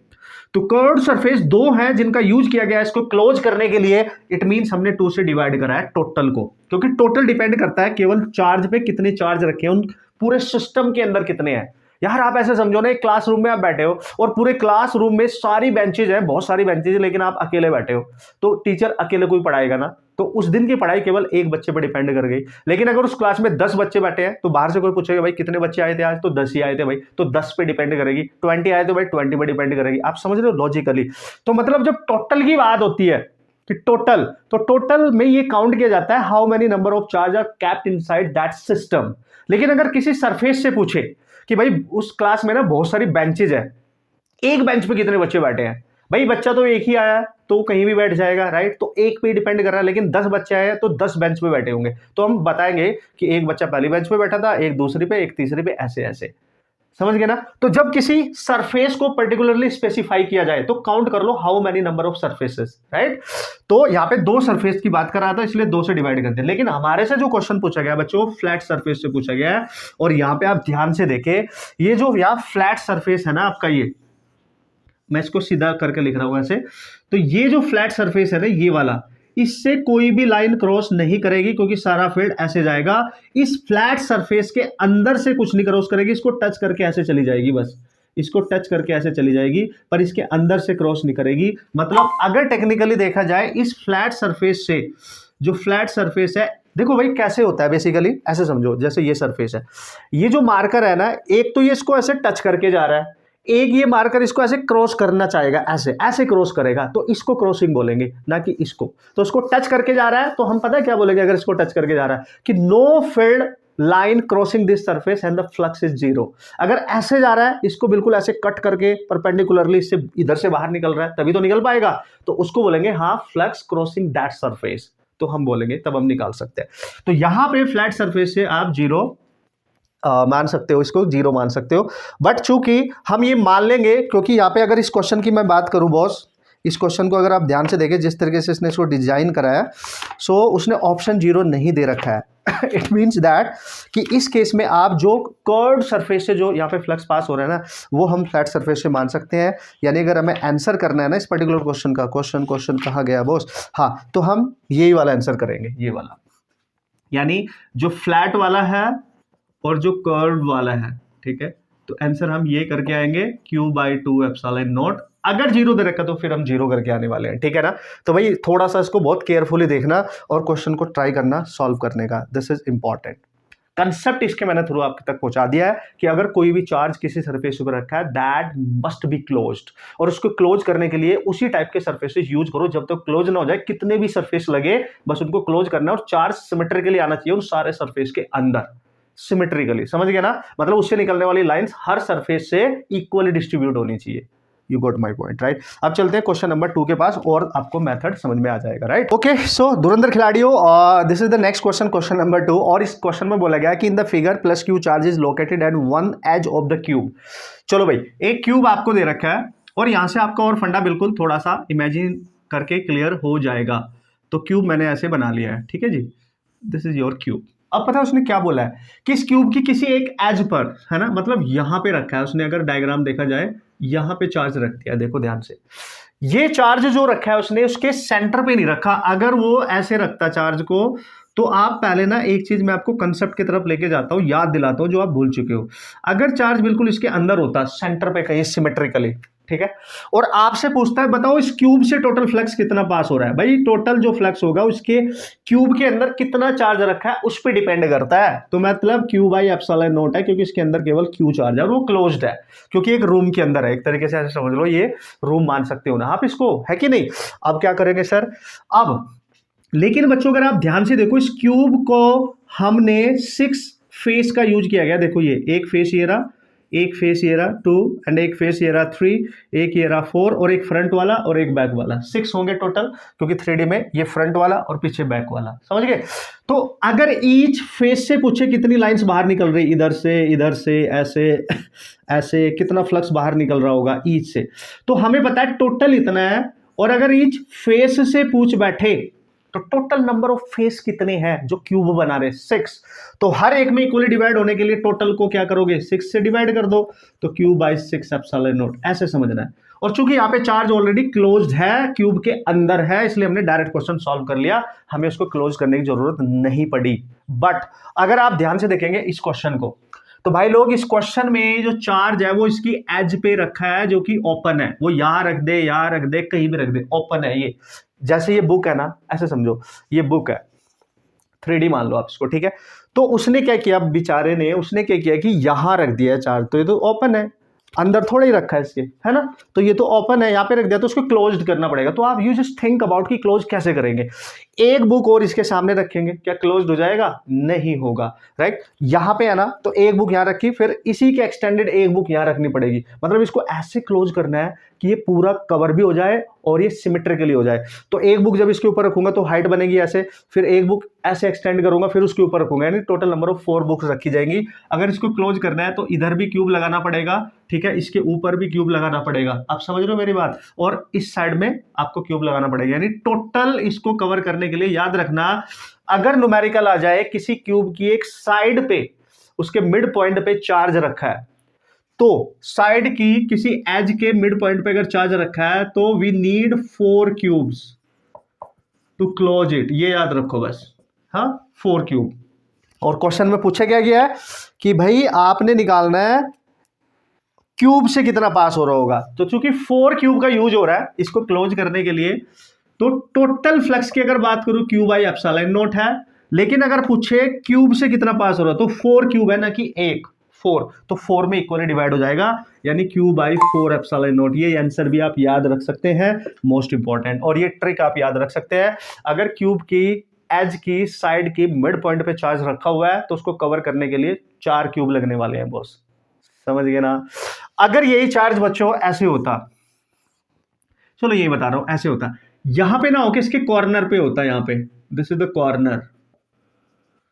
तो कर्व्ड सरफेस दो है जिनका यूज किया गया है इसको क्लोज करने के लिए। इट मींस हमने 2 से डिवाइड करा है टोटल को, क्योंकि टोटल डिपेंड करता है केवल चार्ज पे, कितने चार्ज रखे हैं उन पूरे सिस्टम के अंदर कितने हैं। यार आप ऐसे समझो ना, एक क्लासरूम में आप बैठे हो और पूरे क्लासरूम में सारी बेंचेज हैं, बहुत सारी बेंचेज है, लेकिन आप अकेले बैठे हो, तो टीचर अकेले कोई पढ़ाएगा ना, तो उस दिन की पढ़ाई केवल एक बच्चे पर डिपेंड कर गई। लेकिन अगर उस क्लास में 10 बच्चे बैठे हैं, तो बाहर से कोई पूछेगा भाई कितने बच्चे आए थे आज, तो 10 ही आए थे भाई, तो 10 पे डिपेंड करेगी। 20 आए तो भाई 20 पे डिपेंड करेगी। आप समझ रहे हो लॉजिकली। तो मतलब जब टोटल की बात होती है कि टोटल, तो टोटल में ये काउंट किया जाता है how many number of charge are kept inside that system. लेकिन अगर किसी सरफेस से पूछे कि भाई उस क्लास में ना बहुत सारी बेंचेज है, एक बेंच पे कितने बच्चे बैठे हैं, भाई बच्चा तो एक ही आया तो कहीं भी बैठ जाएगा, राइट, तो एक पे डिपेंड कर रहा है। लेकिन 10 बच्चे आए तो 10 बेंच पे बैठे होंगे, तो हम बताएंगे कि एक बच्चा पहली बेंच पे बैठा था, एक दूसरी पे, एक तीसरी पे, ऐसे ऐसे, समझ गए ना। तो जब किसी सरफेस को पर्टिकुलरली स्पेसिफाई किया जाए तो काउंट कर लो how many number of surfaces, right. तो यहाँ पे 2 सरफेस की बात कर रहा था, इसलिए 2 से डिवाइड करते हैं। लेकिन हमारे से जो क्वेश्चन पूछा गया बच्चों, फ्लैट सरफेस से पूछा गया है। और यहाँ पे आप ध्यान से देखें, ये जो यहाँ फ्लैट सरफेस है ना आपका, ये मैं इसको सीधा करके लिख रहा हूं ऐसे। तो ये जो फ्लैट सरफेस है ना, ये वाला, इससे कोई भी लाइन क्रॉस नहीं करेगी क्योंकि सारा फील्ड ऐसे जाएगा। इस फ्लैट सरफेस के अंदर से कुछ नहीं क्रॉस करेगी, इसको टच करके ऐसे चली जाएगी, बस इसको टच करके ऐसे चली जाएगी, पर इसके अंदर से क्रॉस नहीं करेगी। मतलब अगर टेक्निकली देखा जाए इस फ्लैट सरफेस से, जो फ्लैट सरफेस है, देखो भाई कैसे होता है बेसिकली, ऐसे समझो जैसे ये सरफेस है, ये जो मार्कर है ना, एक तो ये इसको ऐसे टच करके जा रहा है, एक ये मार्कर इसको ऐसे क्रॉस करना चाहेगा, ऐसे ऐसे क्रॉस करेगा, तो इसको क्रॉसिंग बोलेंगे, ना कि इसको। तो इसको टच करके जा रहा है तो हम पता है क्या बोलेंगे अगर इसको टच करके जा रहा है, कि know field line crossing this surface and the flux is zero. अगर ऐसे जा रहा है, इसको बिल्कुल ऐसे कट करके परपेंडिकुलरली इससे इधर से बाहर निकल रहा है, तभी तो निकल पाएगा, तो उसको बोलेंगे हाँ फ्लक्स क्रॉसिंग दैट सरफेस, तो हम बोलेंगे, तब हम निकाल सकते हैं। तो यहां पे फ्लैट सरफेस से आप जीरो मान सकते हो, इसको जीरो मान सकते हो। बट चूंकि हम ये मान लेंगे, क्योंकि यहाँ पे अगर इस क्वेश्चन की मैं बात करूं बॉस, इस क्वेश्चन को अगर आप ध्यान से देखें जिस तरीके से इसने इसको डिजाइन कराया, सो उसने ऑप्शन जीरो नहीं दे रखा है। इट मीन्स दैट कि इस केस में आप जो कर्व्ड सरफेस से जो यहाँ पे फ्लक्स पास हो रहा है ना, वो हम फ्लैट सरफेस से मान सकते हैं। यानी अगर हमें आंसर करना है ना इस पर्टिकुलर क्वेश्चन का, क्वेश्चन कहाँ गया बॉस, हाँ, तो हम यही वाला आंसर करेंगे, ये वाला, यानी जो फ्लैट वाला है और जो कर्व वाला है, ठीक है। तो आंसर हम ये करके आएंगे Q/2ε0। अगर जीरो दे रखा तो फिर हम जीरो करके आने वाले हैं, ठीक है ना। तो भाई थोड़ा सा इसको बहुत केयरफुली देखना और क्वेश्चन को ट्राई करना सॉल्व करने का, दिस इज इंपॉर्टेंट। कंसेप्ट इसके मैंने थ्रू आपके तक पहुंचा दिया है कि अगर कोई भी चार्ज किसी सरफेस पर रखा है, दैट मस्ट बी क्लोज्ड, और उसको क्लोज करने के लिए उसी टाइप के सरफेसेस यूज करो। जब तक क्लोज ना हो जाए, कितने भी सरफेस लगे, बस उनको क्लोज करना है, और चार्ज सिमेट्रिकली आना चाहिए उन सारे सरफेस के अंदर, सिमेट्रिकली, समझ गया ना। मतलब उससे निकलने वाली लाइंस हर सरफेस से इक्वली डिस्ट्रीब्यूट होनी चाहिए। You got my point, right. अब चलते हैं क्वेश्चन नंबर 2 के पास और आपको मेथड समझ में आ जाएगा, राइट। ओके, सो धुरंधर खिलाड़ियों, this is the next question, question number 2। और इस क्वेश्चन में बोला गया कि in the figure plus Q charge is located at one edge of the cube. चलो भाई, एक क्यूब आपको दे रखा है और यहां से आपका और फंडा बिल्कुल थोड़ा सा इमेजिन करके क्लियर हो जाएगा। तो क्यूब मैंने ऐसे बना लिया है, ठीक है जी, दिस इज योर क्यूब। अब पता है उसने क्या बोला है कि इस क्यूब की किसी एक एज पर, है ना, मतलब यहां पे रखा है उसने, अगर डायग्राम देखा जाए यहां पे चार्ज रख दिया, देखो ध्यान से, ये चार्ज जो रखा है उसने उसके सेंटर पे नहीं रखा। अगर वो ऐसे रखता चार्ज को, तो आप पहले ना एक चीज मैं आपको कंसेप्ट की तरफ लेके जाता हूं, याद दिलाता हूं जो आप भूल चुके हो। अगर चार्ज बिल्कुल इसके अंदर होता, सेंटर पे कहीं सिमेट्रिकली, ठीक है, और आपसे पूछता है बताओ इस क्यूब से टोटल फ्लक्स कितना पास हो रहा है, भाई टोटल जो फ्लक्स होगा उसके क्यूब के अंदर कितना चार्ज रखा है उस पर डिपेंड करता है। तो मतलब Q/ε0 है, क्योंकि इसके अंदर केवल क्यू चार्ज है और वो क्लोज्ड है, क्योंकि एक रूम के अंदर है, एक तरीके से ऐसे समझ लो ये रूम मान सकते हो ना आप इसको, है कि नहीं। अब क्या करेंगे सर, अब लेकिन बच्चों अगर आप ध्यान से देखो, इस क्यूब को हमने 6 फेस का यूज किया गया। देखो ये एक फेस ये रहा, एक फेस ये रहा 2, एंड एक फेस ये रहा 3, एक ये रहा 4, और एक फ्रंट वाला और एक बैक वाला, 6 होंगे टोटल, क्योंकि 3D में ये फ्रंट वाला और पीछे बैक वाला, समझ गए। तो अगर ईच फेस से पूछे कितनी लाइंस बाहर निकल रही, इधर से ऐसे ऐसे, कितना फ्लक्स बाहर निकल रहा होगा ईच से, तो हमें पता है टोटल इतना है। और अगर ईच फेस से पूछ बैठे तो टोटल नंबर ऑफ फेस कितने हैं जो क्यूब बना रहे, 6। तो हर एक में इक्वली डिवाइड होने के लिए टोटल को क्या करोगे, 6 से डिवाइड कर दो, तो Q/6ε0, ऐसे समझना है। और चूंकि यहाँ पे चार्ज ऑलरेडी क्लोज्ड है, क्यूब के अंदर है, इसलिए हमने डायरेक्ट क्वेश्चन सॉल्व कर लिया, हमें उसको क्लोज करने की जरूरत नहीं पड़ी। बट अगर आप ध्यान से देखेंगे इस क्वेश्चन को, तो भाई लोग इस क्वेश्चन में जो चार्ज है वो इसकी एज पे रखा है, जो कि ओपन है, वो यहां रख दे, यहां रख दे, कहीं भी रख दे, ओपन है ये। जैसे ये बुक है ना, ऐसे समझो ये बुक है, 3D मान लो आप इसको, ठीक है। तो उसने क्या किया बेचारे ने, उसने क्या किया कि यहां रख दिया चार्ज, तो ये तो ओपन है, अंदर थोड़ा ही रखा है इसके, है ना, तो ये तो ओपन है, यहां पे रख दिया, तो उसको क्लोज्ड करना पड़ेगा। तो आप यू जस्ट थिंक अबाउट कि क्लोज कैसे करेंगे। एक बुक और इसके सामने रखेंगे, क्या क्लोज्ड हो जाएगा, नहीं होगा, राइट। यहां पे है ना, तो एक बुक यहां रखी, फिर इसी के एक्सटेंडेड एक बुक यहां रखनी पड़ेगी, मतलब इसको ऐसे क्लोज करना है कि ये पूरा कवर भी हो जाए और ये सिमेट्रिकली हो जाए। तो एक बुक जब इसके ऊपर रखूंगा तो हाइट बनेगी ऐसे, फिर एक बुक ऐसे एक्सटेंड करूंगा, फिर उसके ऊपर रखूंगा, यानी टोटल नंबर ऑफ 4 बुक्स रखी जाएंगी। अगर इसको क्लोज करना है तो इधर भी क्यूब लगाना पड़ेगा, ठीक है, इसके ऊपर भी क्यूब लगाना पड़ेगा, आप समझ रहे हो मेरी बात, और इस साइड में आपको क्यूब लगाना पड़ेगा, यानी टोटल इसको कवर करने के लिए याद रखना, अगर न्यूमेरिकल आ जाए किसी क्यूब की एक साइड पे, उसके मिड पॉइंट पे चार्ज रखा है, तो साइड की किसी एज के मिड पॉइंट पे अगर चार्ज रखा है तो we need 4 cubes to close it, ये याद रखो बस। हाँ, 4 क्यूब। और क्वेश्चन में पूछा गया है कि भाई आपने निकालना है क्यूब से कितना पास हो रहा होगा। तो चूंकि 4 क्यूब का यूज हो रहा है इसको क्लोज करने के लिए, तो टोटल फ्लक्स की अगर बात करूं क्यू बाई एप्सिलॉन नॉट है, लेकिन अगर पूछे क्यूब से कितना पास हो रहा है तो 4 क्यूब है ना कि 1, 4, तो 4 में इक्वली डिवाइड हो जाएगा, यानी क्यू बाई 4 एप्सिलॉन नॉट। ये आंसर भी आप याद रख सकते हैं, मोस्ट इंपॉर्टेंट। और ये ट्रिक आप याद रख सकते हैं, अगर क्यूब की एज की साइड की मिड पॉइंट पे चार्ज रखा हुआ है तो उसको कवर करने के लिए 4 क्यूब लगने वाले हैं बॉस, समझ गए ना। अगर यही चार्ज बच्चों ऐसे होता, चलो यही बता रहा हूं, ऐसे होता, यहां पे ना होके इसके कॉर्नर पे होता, यहां पे दिस इज द कॉर्नर,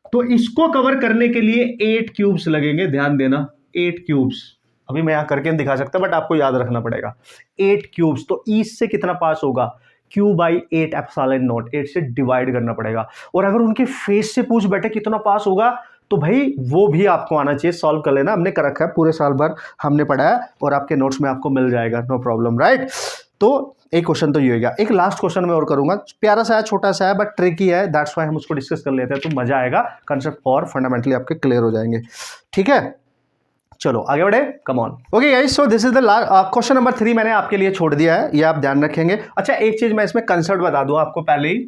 तो इसको कवर करने के लिए 8 क्यूब्स लगेंगे, ध्यान देना 8 क्यूब्स। अभी मैं यहां करके दिखा सकता बट आपको याद रखना पड़ेगा 8 क्यूब्स। तो ईस्ट से कितना पास होगा, क्यू बाई 8 एप्सिलॉन नॉट, 8 से डिवाइड करना पड़ेगा। और अगर उनके फेस से पूछ बैठे कितना पास होगा तो भाई वो भी आपको आना चाहिए, सॉल्व कर लेना, हमने कर रखा है, पूरे साल भर हमने पढ़ा है और आपके नोट्स में आपको मिल जाएगा, नो प्रॉब्लम, राइट। तो एक क्वेश्चन तो ये हो गया। एक लास्ट क्वेश्चन मैं और करूंगा, प्यारा सा है, छोटा सा है बट ट्रिकी है, दैट्स व्हाई हम उसको डिस्कस कर लेते हैं, तो मजा आएगा, कंसेप्ट और फंडामेंटली आपके क्लियर हो जाएंगे, ठीक है। चलो आगे बढ़े, come on. Okay guys, so this is the question number 3 मैंने आपके लिए छोड़ दिया है, ये आप ध्यान रखेंगे। अच्छा, एक चीज मैं इसमें कंसेप्ट बता दूं आपको पहले ही,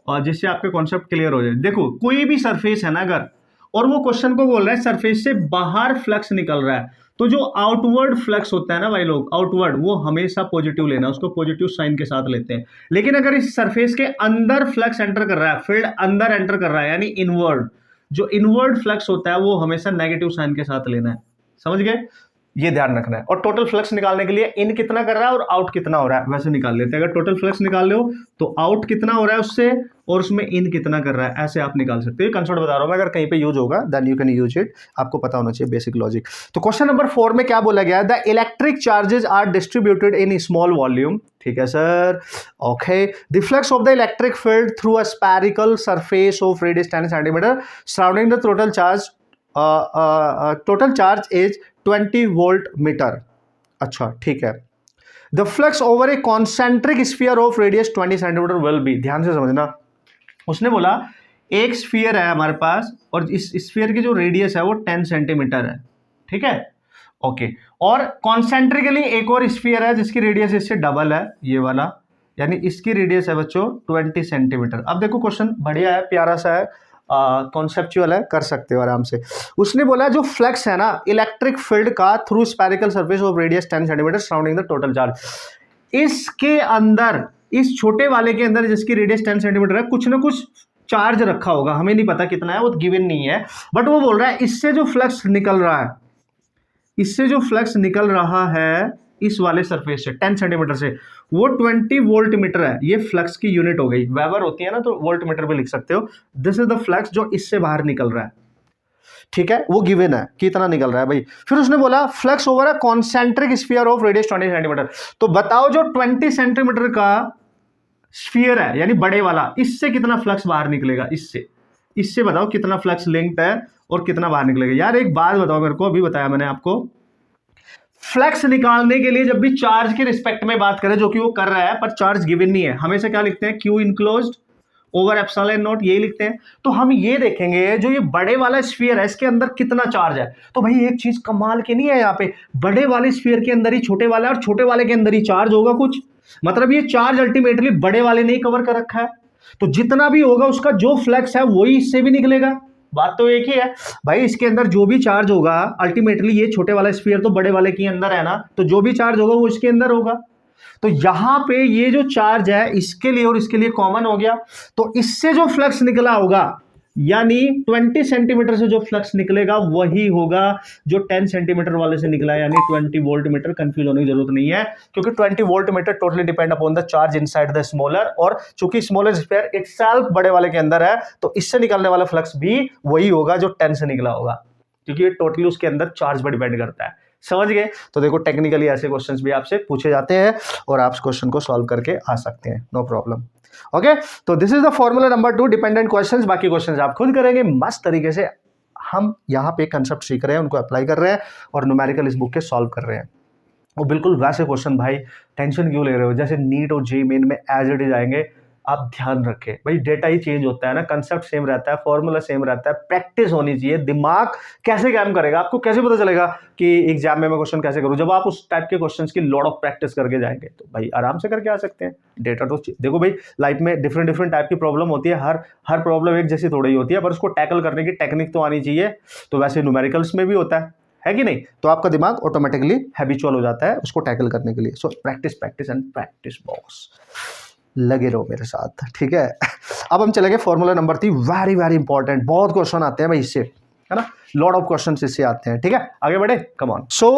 और जिससे आपके कॉन्सेप्ट क्लियर हो जाए। देखो, कोई भी सरफेस है ना अगर, और वो क्वेश्चन को बोल रहा है सरफेस से बाहर फ्लक्स निकल रहा है, तो जो आउटवर्ड फ्लक्स होता है ना भाई लोग, आउटवर्ड, वो हमेशा पॉजिटिव लेना, उसको पॉजिटिव साइन के साथ लेते हैं। लेकिन अगर इस सरफेस के अंदर फ्लक्स एंटर कर रहा है, फील्ड अंदर एंटर कर रहा है, यानी इनवर्ड, जो इनवर्ड फ्लक्स होता है वो हमेशा नेगेटिव साइन के साथ लेना है, समझ गए, ये ध्यान रखना है। और टोटल फ्लक्स निकालने के लिए इन कितना कर रहा है और आउट कितना हो रहा है वैसे निकाल लेते हैं। अगर टोटल फ्लक्स निकाल लो तो आउट कितना हो रहा है उससे और उसमें इन कितना कर रहा है, ऐसे आप निकाल सकते हो। कंसेप्ट बता रहा हूं मैं, अगर कहीं पे यूज होगा then you can use it, आपको पता होना चाहिए बेसिक लॉजिक। तो क्वेश्चन नंबर 4 में क्या बोला गया है, the electric charges are distributed in small volume, ठीक है sir, okay, the flux of the electric field through a spherical surface of radius 10 centimetre surrounding the total charge is 20 volt metre. अच्छा ठीक है, the flux over a concentric sphere of radius 20 centimetre will be, ध्यान से समझना, उसने बोला एक sphere है हमारे पास और इस स्फीयर की जो रेडियस है वो 10 सेंटीमीटर है, ठीक है, ओके, और कॉन्सेंट्रिकली एक और स्फीयर है जिसकी रेडियस इससे डबल है, ये वाला, यानी इसकी रेडियस है बच्चों 20 सेंटीमीटर। अब देखो क्वेश्चन बढ़िया है, प्यारा सा है, कॉन्सेप्चुअल है, कर सकते हो आराम से। उसने बोला जो फ्लक्स है ना इलेक्ट्रिक फील्ड का through spherical surface of radius 10 centimetre surrounding the total charge, इसके अंदर, इस छोटे वाले के अंदर जिसकी रेडियस 10 सेंटीमीटर है, कुछ ना कुछ चार्ज रखा होगा, हमें नहीं पता कितना है, वो गिवन नहीं है, बट वो बोल रहा है इससे जो फ्लक्स निकल रहा है, इससे जो फ्लक्स निकल रहा है इस वाले सरफेस से 10 सेंटीमीटर से, वो 20 वोल्ट मीटर है। ये फ्लक्स की यूनिट हो गई, वेबर होती है ना तो वोल्ट मीटर भी लिख सकते हो। दिस इज द फ्लक्स जो इससे बाहर निकल रहा है, ठीक है, वो गिवन है कितना निकल रहा है भाई। फिर उसने बोला flux over a concentric sphere of radius 20 centimetre, तो बताओ जो 20 सेंटीमीटर का स्फीयर है यानी बड़े वाला, इससे कितना फ्लक्स बाहर निकलेगा, इससे बताओ कितना फ्लक्स लिंक्ड है और कितना बाहर निकलेगा। यार एक बात बताओ मेरे को, अभी बताया मैंने आपको, फ्लक्स निकालने के लिए जब भी चार्ज के रिस्पेक्ट में बात करें, जो कि वो कर रहा है पर चार्ज गिवन नहीं है, हमेशा क्या लिखते हैं, Q enclosed over epsilon not, यही लिखते हैं। तो हम ये देखेंगे जो ये बड़े वाला स्फीयर है इसके अंदर कितना चार्ज है, तो भाई एक चीज कमाल की नहीं है, यहाँ पे बड़े वाले स्फीयर के अंदर ही छोटे वाला और छोटे वाले के अंदर ही चार्ज होगा कुछ, मतलब ये चार्ज अल्टीमेटली बड़े वाले ने ही कवर कर रखा है, तो जितना भी होगा उसका जो फ्लक्स है वही इससे भी निकलेगा। बात तो एक ही है भाई, इसके अंदर जो भी चार्ज होगा अल्टीमेटली, ये छोटे वाला स्फीयर तो बड़े वाले के अंदर है ना, तो जो भी चार्ज होगा वो इसके अंदर होगा। तो यहां पे ये जो चार्ज है इसके लिए और इसके लिए कॉमन हो गया, तो इससे जो फ्लक्स निकला होगा यानी 20 सेंटीमीटर से जो फ्लक्स निकलेगा वही होगा जो 10 सेंटीमीटर वाले से निकला है, यानी 20 वोल्ट मीटर। कंफ्यूज होने की जरूरत नहीं है, क्योंकि 20 volt metre totally depend upon the charge inside the smaller, और चूंकि स्मॉलर स्फीयर इटसेल्फ बड़े वाले के अंदर है, तो इससे निकलने वाला फ्लक्स भी वही होगा जो 10 से निकला होगा, क्योंकि ये टोटली उसके अंदर चार्ज पर डिपेंड करता है। समझ गए? तो देखो टेक्निकली ऐसे क्वेश्चंस भी आपसे पूछे जाते हैं और आप क्वेश्चन को सॉल्व करके आ सकते हैं, नो प्रॉब्लम। ओके, तो this is the formula number 2, dependent questions. बाकी क्वेश्चंस आप खुद करेंगे मस्त तरीके से, हम यहाँ पे कंसेप्ट सीख रहे हैं, उनको अप्लाई कर रहे हैं और न्यूमेरिकल इस बुक के सॉल्व कर रहे हैं। वो बिल्कुल वैसे क्वेश्चन भाई, टेंशन क्यों ले रहे हो, जैसे नीट और जेईई मेन में एज इट इज आएंगे। आप ध्यान रखें भाई, डेटा ही चेंज होता है ना, कंसेप्ट सेम रहता है, फॉर्मूला सेम रहता है, प्रैक्टिस होनी चाहिए। दिमाग कैसे काम करेगा, आपको कैसे पता चलेगा कि एग्जाम में मैं क्वेश्चन कैसे करूं, जब आप उस टाइप के क्वेश्चंस की लॉट ऑफ प्रैक्टिस करके जाएंगे तो भाई आराम से करके आ सकते हैं। डेटा तो देखो भाई, लाइफ में डिफरेंट डिफरेंट टाइप की प्रॉब्लम होती है, हर प्रॉब्लम एक जैसी थोड़ी होती है, पर उसको टैकल करने की टेक्निक तो आनी चाहिए। तो वैसे न्यूमेरिकल्स में भी होता है कि नहीं, तो आपका दिमाग ऑटोमेटिकली हैबिचुअल हो जाता है उसको टैकल करने के लिए। So practice practice and practice box, लगे रहो मेरे साथ, ठीक है। अब हम चलेंगे formula number 3, very very important, बहुत क्वेश्चन आते हैं भाई इससे, है ना, लॉट ऑफ क्वेश्चन इससे आते हैं, ठीक है। आगे बढ़े, कम ऑन। सो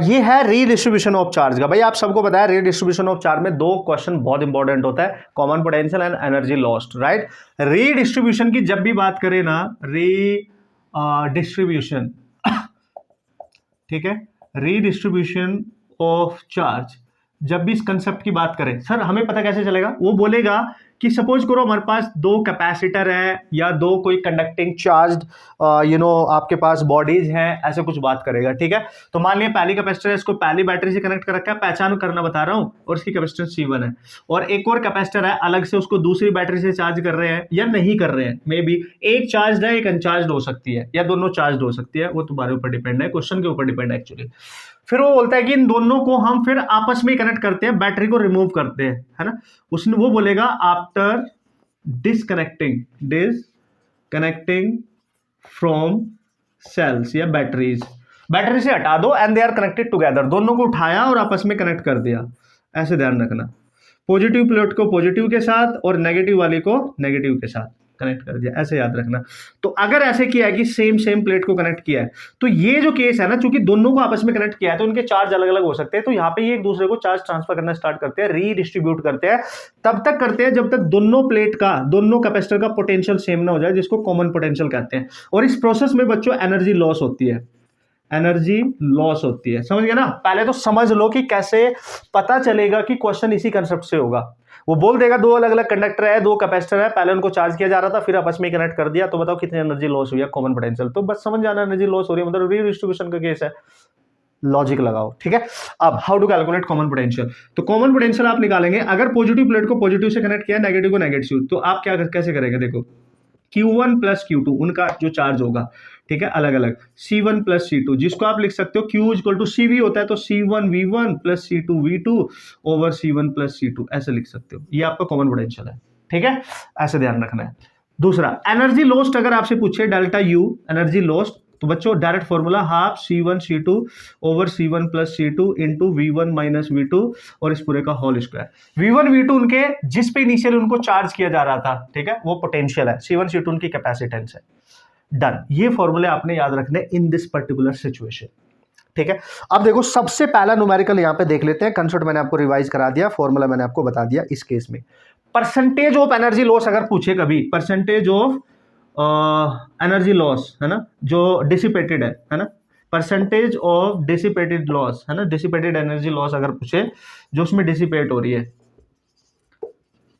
ये है रीडिस्ट्रीब्यूशन ऑफ चार्ज का। भाई आप सबको पता है रीडिस्ट्रीब्यूशन ऑफ चार्ज में दो क्वेश्चन बहुत इंपॉर्टेंट होता है, common potential and energy lost, right. Redistribution की जब भी बात करें ना, रीडिस्ट्रीब्यूशन, ठीक है, रीडिस्ट्रीब्यूशन ऑफ चार्ज, जब भी इस कंसेप्ट की बात करें, सर हमें पता कैसे चलेगा, वो बोलेगा कि सपोज करो हमारे पास दो कैपेसिटर है या दो कोई कंडक्टिंग चार्ज आपके पास बॉडीज हैं, ऐसे कुछ बात करेगा, ठीक है। तो मान लिया पहली कैपेसिटर है, इसको पहली बैटरी से कनेक्ट कर रखा है, पहचान करना बता रहा हूं, और इसकी कैपेसिटेंस C1 है, और एक और कैपेसिटर है अलग से, उसको दूसरी बैटरी से चार्ज कर रहे हैं या नहीं कर रहे हैं, मे बी एक चार्ज है एक अनचार्ज हो सकती है, या दोनों चार्ज हो सकती है, वो तुम्हारे ऊपर डिपेंड है, क्वेश्चन के ऊपर डिपेंड है एक्चुअली। फिर वो बोलता है कि इन दोनों को हम फिर आपस में कनेक्ट करते हैं, बैटरी को रिमूव करते हैं, है ना। उसने वो बोलेगा आफ्टर डिस्कनेक्टिंग फ्रॉम सेल्स या बैटरीज, बैटरी से हटा दो and they are connected together, दोनों को उठाया और आपस में कनेक्ट कर दिया, ऐसे ध्यान रखना। पॉजिटिव प्लेट को पॉजिटिव के साथ और नेगेटिव वाली को नेगेटिव के साथ कनेक्ट कर दिया, ऐसे याद रखना। तो अगर ऐसे किया है कि सेम प्लेट को कनेक्ट किया है, तो ये जो केस है ना, चूंकि दोनों को आपस में कनेक्ट किया है तो उनके चार्ज अलग अलग हो सकते हैं, तो यहाँ पे ये एक दूसरे को चार्ज ट्रांसफर करना स्टार्ट करते हैं, रीडिस्ट्रीब्यूट करते हैं। तब तक करते हैं जब तक दोनों प्लेट का, दोनों कैपेसिटर का पोटेंशियल सेम ना हो जाए, जिसको कॉमन पोटेंशियल कहते हैं। और इस प्रोसेस में बच्चों एनर्जी लॉस होती है, एनर्जी लॉस होती है, समझ गए ना। पहले तो समझ लो कि कैसे पता चलेगा कि क्वेश्चन इसी कंसेप्ट से होगा। वो बोल देगा दो अलग अलग कंडक्टर है, दो कैपेसिटर है, पहले उनको चार्ज किया जा रहा था, फिर आपस में कनेक्ट कर दिया, तो बताओ कितनी एनर्जी लॉस हुई है, कॉमन पोटेंशियल। तो बस समझ जाना एनर्जी लॉस हो रही है, मतलब रीडिस्ट्रीब्यूशन का केस है, लॉजिक लगाओ, ठीक है। अब how to calculate common potential, तो कॉमन पोटेंशियल आप निकालेंगे, अगर पॉजिटिव प्लेट को पॉजिटिव से कनेक्ट किया, नेगेटिव को नेगेटिव, तो आप क्या कैसे करेंगे, देखो Q1 प्लस Q2 उनका जो चार्ज होगा, ठीक है, अलग अलग, C1 प्लस C2, जिसको आप लिख सकते हो Q इक्वल टू CV होता है, तो C1 V1 plus C2 V2 over C1 plus C2, ऐसे लिख सकते हो। ये आपका कॉमन पोटेंशियल है, ठीक है, ऐसे ध्यान रखना है। दूसरा एनर्जी लॉस्ट, अगर आपसे पूछे डेल्टा U एनर्जी लॉस्ट, तो बच्चों direct formula half C1 C2 over C1 plus C2 into V1 minus V2 और इस पूरे का होल स्क्वायर। V1 V2 उनके जिस पे इनिशियल उनको चार्ज किया जा रहा था, ठीक है, वो पोटेंशियल है, C1 C2 उनकी कैपेसिटेंस है। डन, ये फॉर्मूले आपने याद रखने इन दिस पर्टिकुलर सिचुएशन, ठीक है। अब देखो सबसे पहला न्यूमेरिकल यहां पे देख लेते हैं, कंसेप्ट मैंने आपको रिवाइज करा दिया, फॉर्मूला मैंने आपको बता दिया। इस केस में परसेंटेज ऑफ एनर्जी लॉस अगर पूछे कभी, परसेंटेज ऑफ एनर्जी लॉस, है ना, जो डिसिपेटेड है ना, परसेंटेज ऑफ डिसिपेटेड लॉस, है ना, डिसिपेटेड एनर्जी लॉस अगर पूछे, जो उसमें डिसिपेट हो रही है,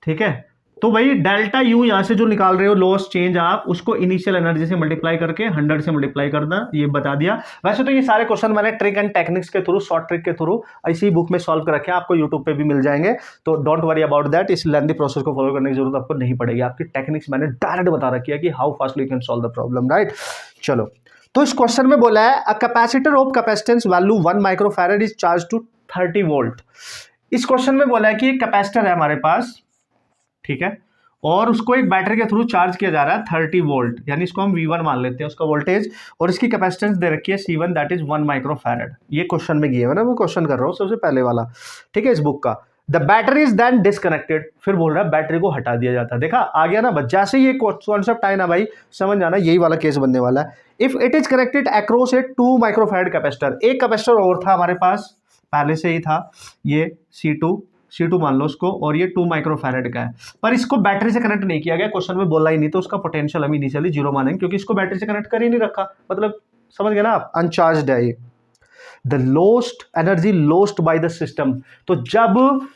ठीक है, तो भाई डेल्टा U यहां से जो निकाल रहे हो लॉस चेंज, आप उसको इनिशियल एनर्जी से मल्टीप्लाई करके 100 से मल्टीप्लाई करना, ये बता दिया। वैसे तो ये सारे क्वेश्चन मैंने ट्रिक एंड टेक्निक्स के थ्रू, शॉर्ट ट्रिक के थ्रू इसी बुक में सॉल्व कर रखे हैं, आपको यूट्यूब पे भी मिल जाएंगे, तो डोंट वरी अबाउट दैट। इस लेंथी प्रोसेस को फॉलो करने की जरूरत आपको नहीं पड़ेगी, आपकी टेक्निक्स मैंने डायरेक्ट बता रखी है कि how fastly you can solve the problem, right. चलो, तो इस क्वेश्चन में बोला है a capacitor of capacitance value 1 microfarad is charge to 30 volt. इस क्वेश्चन में बोला है कि एक कैपेसिटर है हमारे पास, ठीक है, और उसको एक बैटरी के थ्रू चार्ज किया जा रहा है 30 वोल्ट, यानी इसको हम V1 मान लेते हैं उसका वोल्टेज, और इसकी कैपेसिटेंस दे रखी है C1 दैट इज 1 माइक्रोफैरेड। ये क्वेश्चन में किया है ना, मैं क्वेश्चन कर रहा हूँ सबसे पहले वाला, ठीक है, इस बुक का। The battery is then disconnected, फिर बोल रहा है बैटरी को हटा दिया जाता है। देखा आ गया ना, जैसे ये कॉन्सेप्ट आए ना भाई, समझ जाना यही वाला केस बनने वाला है। If it is connected across A 2 microfarad capacitor, एक कैपेसिटर और था हमारे पास पहले से ही था, ये C2 मान लो उसको, और ये 2 माइक्रोफैरेड का है, पर इसको बैटरी से कनेक्ट नहीं किया गया, क्वेश्चन में बोला ही नहीं, तो उसका पोटेंशियल हम इनिशियली 0 मानेंगे, क्योंकि इसको बैटरी से कनेक्ट कर ही नहीं रखा, मतलब समझ गए ना आप, अनचार्ज्ड है ये। The lost energy lost by the system, तो जब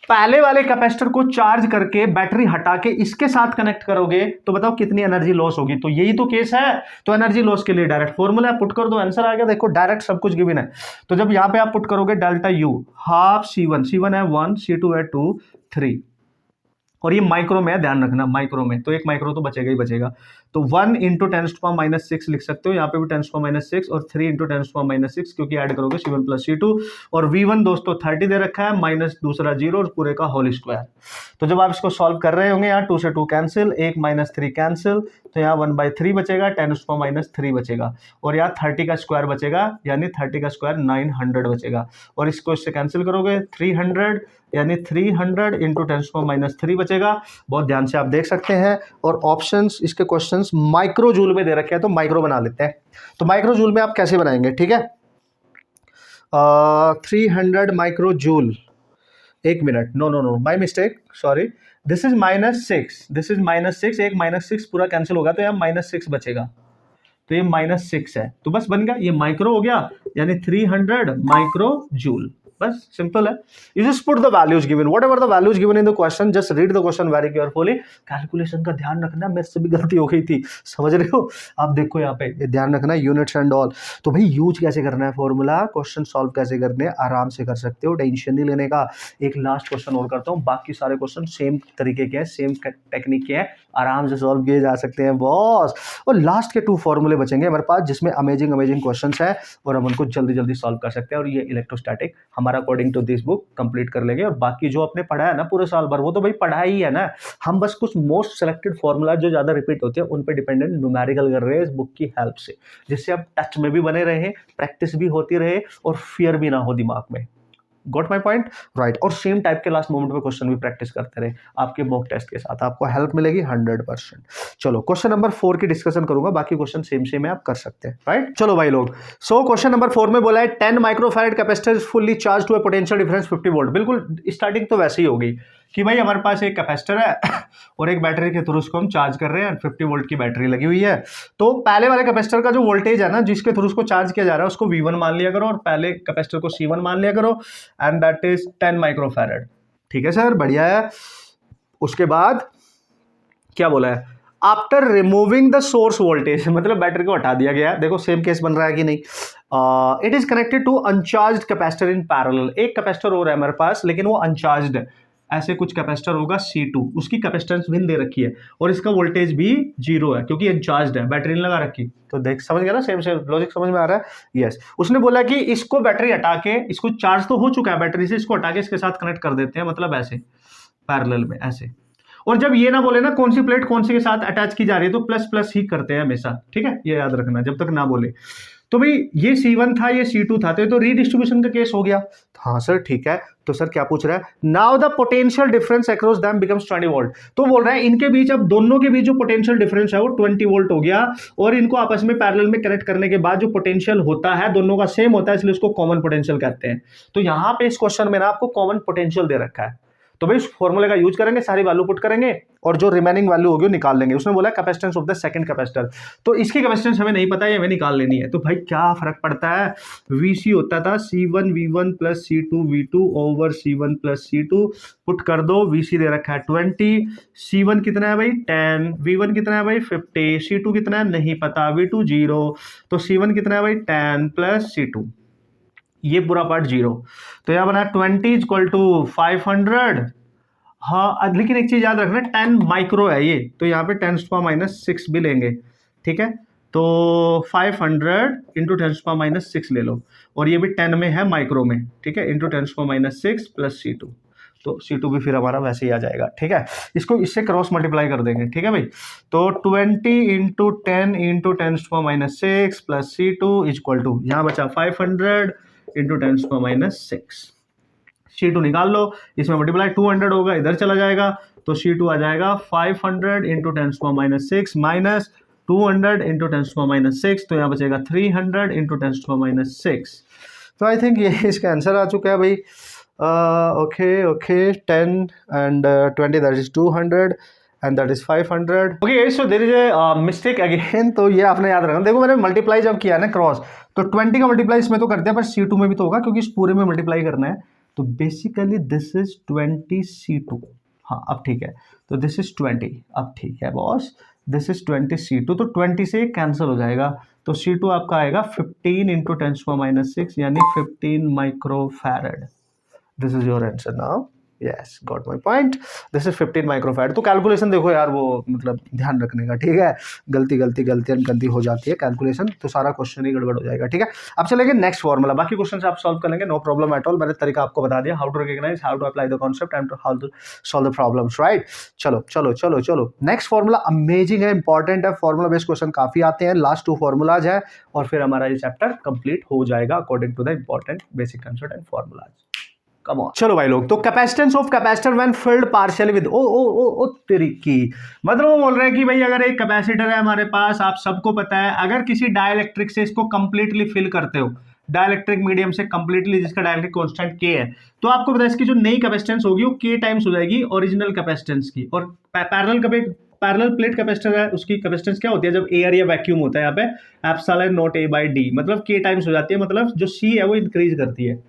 पहले वाले कैपेसिटर को चार्ज करके बैटरी हटा के इसके साथ कनेक्ट करोगे तो बताओ कितनी एनर्जी लॉस होगी। तो यही तो केस है। तो एनर्जी लॉस के लिए डायरेक्ट फॉर्मूला पुट कर दो, आंसर आ गया। देखो डायरेक्ट सब कुछ गिवन है। तो जब यहां पे आप पुट करोगे डेल्टा यू हाफ C1 है 1, C2 है 2, 3, और ये माइक्रो में है, ध्यान रखना माइक्रो में, तो एक माइक्रो तो बचेगा ही बचेगा। तो 1 इंटू 10⁻⁻6 लिख सकते हो, यहाँ पे भी 10⁻⁻6 और 3 इंटू 10⁻⁻6 क्योंकि ऐड करोगे C1 प्लस C2। और V1 दोस्तों 30 दे रखा है, माइनस दूसरा 0 और पूरे का होल स्क्वायर। तो जब आप इसको सॉल्व कर रहे होंगे, यहाँ 2 से 2 कैंसिल, 1 माइनस 3 कैंसिल, तो यहाँ 1/3 बचेगा, 10⁻³ बचेगा, और यहाँ 30 का स्क्वायर बचेगा, यानी 30 का स्क्वायर 900 बचेगा। और इसको इससे कैंसिल करोगे 300, यानी 300 इंटू 10⁻³ बचेगा। बहुत ध्यान से आप देख सकते हैं। और ऑप्शंस इसके क्वेश्चंस माइक्रो जूल में दे रखे हैं, तो माइक्रो बना लेते हैं। तो माइक्रो जूल में आप कैसे बनाएंगे, ठीक है। 300 माइक्रो जूल, एक minute, know my mistake, sorry, this is -6, this is -6, एक -6 पूरा कैंसिल होगा तो यहाँ -6 बचेगा, तो ये -6 है। तो बस बन गया, ये माइक्रो हो गया, यानी 300 माइक्रो जूल। बस सिंपल है। You just put the values given, what ever the values given in the question, just read the question very carefully. Calculation का ध्यान रखना, मेरे से भी गलती हो गई थी, समझ रहे हो। आप देखो यहाँ पे ये ध्यान रखना, यूनिट्स एंड ऑल। तो भाई यूज कैसे करना है फॉर्मूला, क्वेश्चन सॉल्व कैसे करने, आराम से कर सकते हो, टेंशन नहीं लेने का। एक लास्ट क्वेश्चन और करता हूँ, बाकी सारे क्वेश्चन सेम तरीके के हैं, सेम टेक्निक के हैं, आराम से सॉल्व किए जा सकते हैं बॉस। और लास्ट के 2 फॉर्मूले बचेंगे हमारे पास, जिसमें अमेजिंग क्वेश्चंस है और हम उनको जल्दी जल्दी सॉल्व कर सकते हैं। और ये इलेक्ट्रोस्टैटिक हमारा according to this book complete कर लेंगे। और बाकी जो आपने पढ़ा है ना पूरे साल भर, वो तो भाई पढ़ा ही है ना। हम बस कुछ मोस्ट सेलेक्टेड फॉर्मूला जो ज्यादा रिपीट होते हैं उन पे डिपेंडेंट न्यूमेरिकल कर रहे हैं इस बुक की हेल्प से, जिससे आप टच में भी बने रहे, प्रैक्टिस भी होती रहे और फियर भी ना हो दिमाग में। Got my point, right. और सेम टाइप के लास्ट मोमेंट पे क्वेश्चन भी प्रैक्टिस करते रहे, आपके मॉक टेस्ट के साथ आपको हेल्प मिलेगी 100%। चलो क्वेश्चन नंबर 4 की डिस्कशन करूंगा, बाकी क्वेश्चन सेम है, आप कर सकते हैं, राइट। चलो भाई लोग, सो क्वेश्चन नंबर 4 में बोला है 10 microfarad capacitor fully charge to a potential difference 50 volt. बिल्कुल स्टार्टिंग तो वैसे ही होगी कि भाई हमारे पास एक कैपेसिटर है और एक बैटरी के थ्रू उसको हम चार्ज कर रहे हैं, 50 वोल्ट की बैटरी लगी हुई है। तो पहले वाले कैपेसिटर का जो वोल्टेज है ना, जिसके थ्रू उसको चार्ज किया जा रहा है, उसको V1 मान लिया करो, और पहले कैपेसिटर को C1 मान लिया करो, एंड दैट इज 10 माइक्रोफैरेड। ठीक है सर, बढ़िया है। उसके बाद क्या बोला है, after removing the source voltage, मतलब बैटरी को हटा दिया गया। देखो सेम केस बन रहा है कि नहीं। It is connected to uncharged capacitor in parallel. एक कैपेसिटर और है हमारे पास, लेकिन वो अनचार्ज्ड है। ऐसे कुछ कैपेसिटर होगा C2, उसकी कैपेसिटेंस भी दे रखी है और इसका वोल्टेज भी 0 है क्योंकि अनचार्ज्ड है, बैटरी नहीं लगा रखी। तो देख समझ गया ना, सेम लॉजिक समझ में आ रहा है। यस, उसने बोला कि इसको बैटरी हटा के, इसको चार्ज तो हो चुका है बैटरी से, इसको हटा के इसके साथ कनेक्ट कर देते हैं, मतलब ऐसे पैरेलल में ऐसे। और जब ये ना बोले ना कौन सी प्लेट कौन सी के साथ अटैच की जा रही है, तो प्लस प्लस ही करते हैं हमेशा, ठीक है, ये याद रखना जब तक ना बोले। तो भाई ये C1 था, ये C2 था, तो रीडिस्ट्रीब्यूशन का केस हो गया। हाँ सर ठीक है। तो सर क्या पूछ रहा है, now the potential difference across them becomes 20 volt. तो बोल रहा है इनके बीच, अब दोनों के बीच जो पोटेंशियल डिफरेंस है वो 20 वोल्ट हो गया, और इनको आपस में पैरेलल में कनेक्ट करने के बाद जो पोटेंशियल होता है दोनों का सेम होता है, इसलिए उसको कॉमन पोटेंशियल कहते हैं। तो यहां पे इस क्वेश्चन में ना आपको कॉमन पोटेंशियल दे रखा है, तो भाई इस फॉर्मूले का यूज करेंगे, सारी वैल्यू पुट करेंगे और जो रिमेनिंग वैल्यू होगी वो निकाल लेंगे। उसने बोला capacitance of the second capacitor, तो इसकी कैपेसिटेंस हमें नहीं पता है, हमें निकाल लेनी है। तो भाई क्या फर्क पड़ता है, Vc होता था C1 V1 plus C2 V2 over C1 plus C2, put कर दो। Vc दे रखा है 20, C1 कितना है भाई 10, V1 कितना है भाई 50, C2 कितना है नहीं पता, V2 0, तो C1 कितना है भाई 10 प्लस C2, ये पूरा पार्ट 0। तो यहां बना 20 इक्वल टू 500। हाँ लेकिन एक चीज याद रखना, 10 माइक्रो है ये, तो यहाँ पे 10⁻⁻6 भी लेंगे, ठीक है। तो 500 इंटू 10⁻⁻6 ले लो, और ये भी 10 में है माइक्रो में, ठीक है, इंटू 10⁻⁻6 प्लस C2, तो C2 भी फिर हमारा वैसे ही आ जाएगा, ठीक है। इसको इससे क्रॉस मल्टीप्लाई कर देंगे, ठीक है भाई। तो 20 into 10 into 10⁻⁻6 plus C2 equal to, यहाँ बचा 500 इंटू 10⁻⁻6। C2 निकाल लो, इसमें मल्टीप्लाई 200 होगा, इधर चला जाएगा, तो C2 आ जाएगा 500 इंटू 10⁻⁻6 माइनस 200 इंटू 10⁻⁻6, तो यहाँ बचेगा 300 इंटू 10⁻⁻6। तो आई थिंक ये इसका आंसर आ चुका है भाई। Okay 10 and 20 that is 200 and that is 500. Okay, so there is a mistake again. तो ये आपने याद रखना। देखो मैंने मल्टीप्लाई जब किया ना क्रॉस, तो 20 का मल्टीप्लाई इसमें तो करते हैं, पर C2 में भी तो होगा क्योंकि इस पूरे में मल्टीप्लाई करना है। तो बेसिकली दिस इज 20C2। हाँ अब ठीक है, तो दिस इज 20, अब ठीक है बॉस, दिस इज 20C2, तो 20 से कैंसिल हो जाएगा, तो C2 आपका आएगा 15 इंटू 10⁻⁶ यानी 15 microfarad. This is your answer now. Yes, got my point, this is 15 microfarad. तो कैलकुलेशन देखो यार, वो मतलब ध्यान रखने का, ठीक है, गलती हो जाती है कैलकुलेशन, तो सारा क्वेश्चन ही गड़बड़ हो जाएगा, ठीक है। अब चलेंगे नेक्स्ट फॉर्मूला, बाकी क्वेश्चन आप सॉल्व कर लेंगे, नो प्रॉब्लम एट ऑल। मैंने तरीका आपको बता दिया, how to recognise, how to apply the concept and how to solve the problems, right. चलो नेक्स्ट फॉर्मूला अमेजिंग है, इंपॉर्टेंट है, फॉर्मूला बेस्ड क्वेश्चन काफी आते हैं, लास्ट 2 फॉर्मूलाज है और फिर हमारा ये चैप्टर कंप्लीट हो जाएगा according to the important basic concept and formulas. Come on. चलो भाई लोग, तो capacitance of capacitor when filled partially with ओ तेरी की, मतलब वो बोल रहे हैं कि भाई अगर एक कैपेसिटर है हमारे पास, आप सबको पता है, अगर किसी डाइलेक्ट्रिक से इसको कंप्लीटली फिल करते हो, डाइलेक्ट्रिक मीडियम से कंप्लीटली, जिसका डाइलेक्ट्रिक कांस्टेंट के है, तो आपको पता है इसकी जो नई कैपेसिटेंस होगी वो के टाइम्स हो जाएगी ओरिजिनल कैपेसिटेंस की। और पैरेलल प्लेट कैपेसिटर है, उसकी कैपेसिटेंस क्या होती है जब एयर या वैक्यूम होता है, यहाँ पे epsilon not A by D, मतलब के टाइम्स हो जाती है, मतलब जो सी है वो इंक्रीज करती है।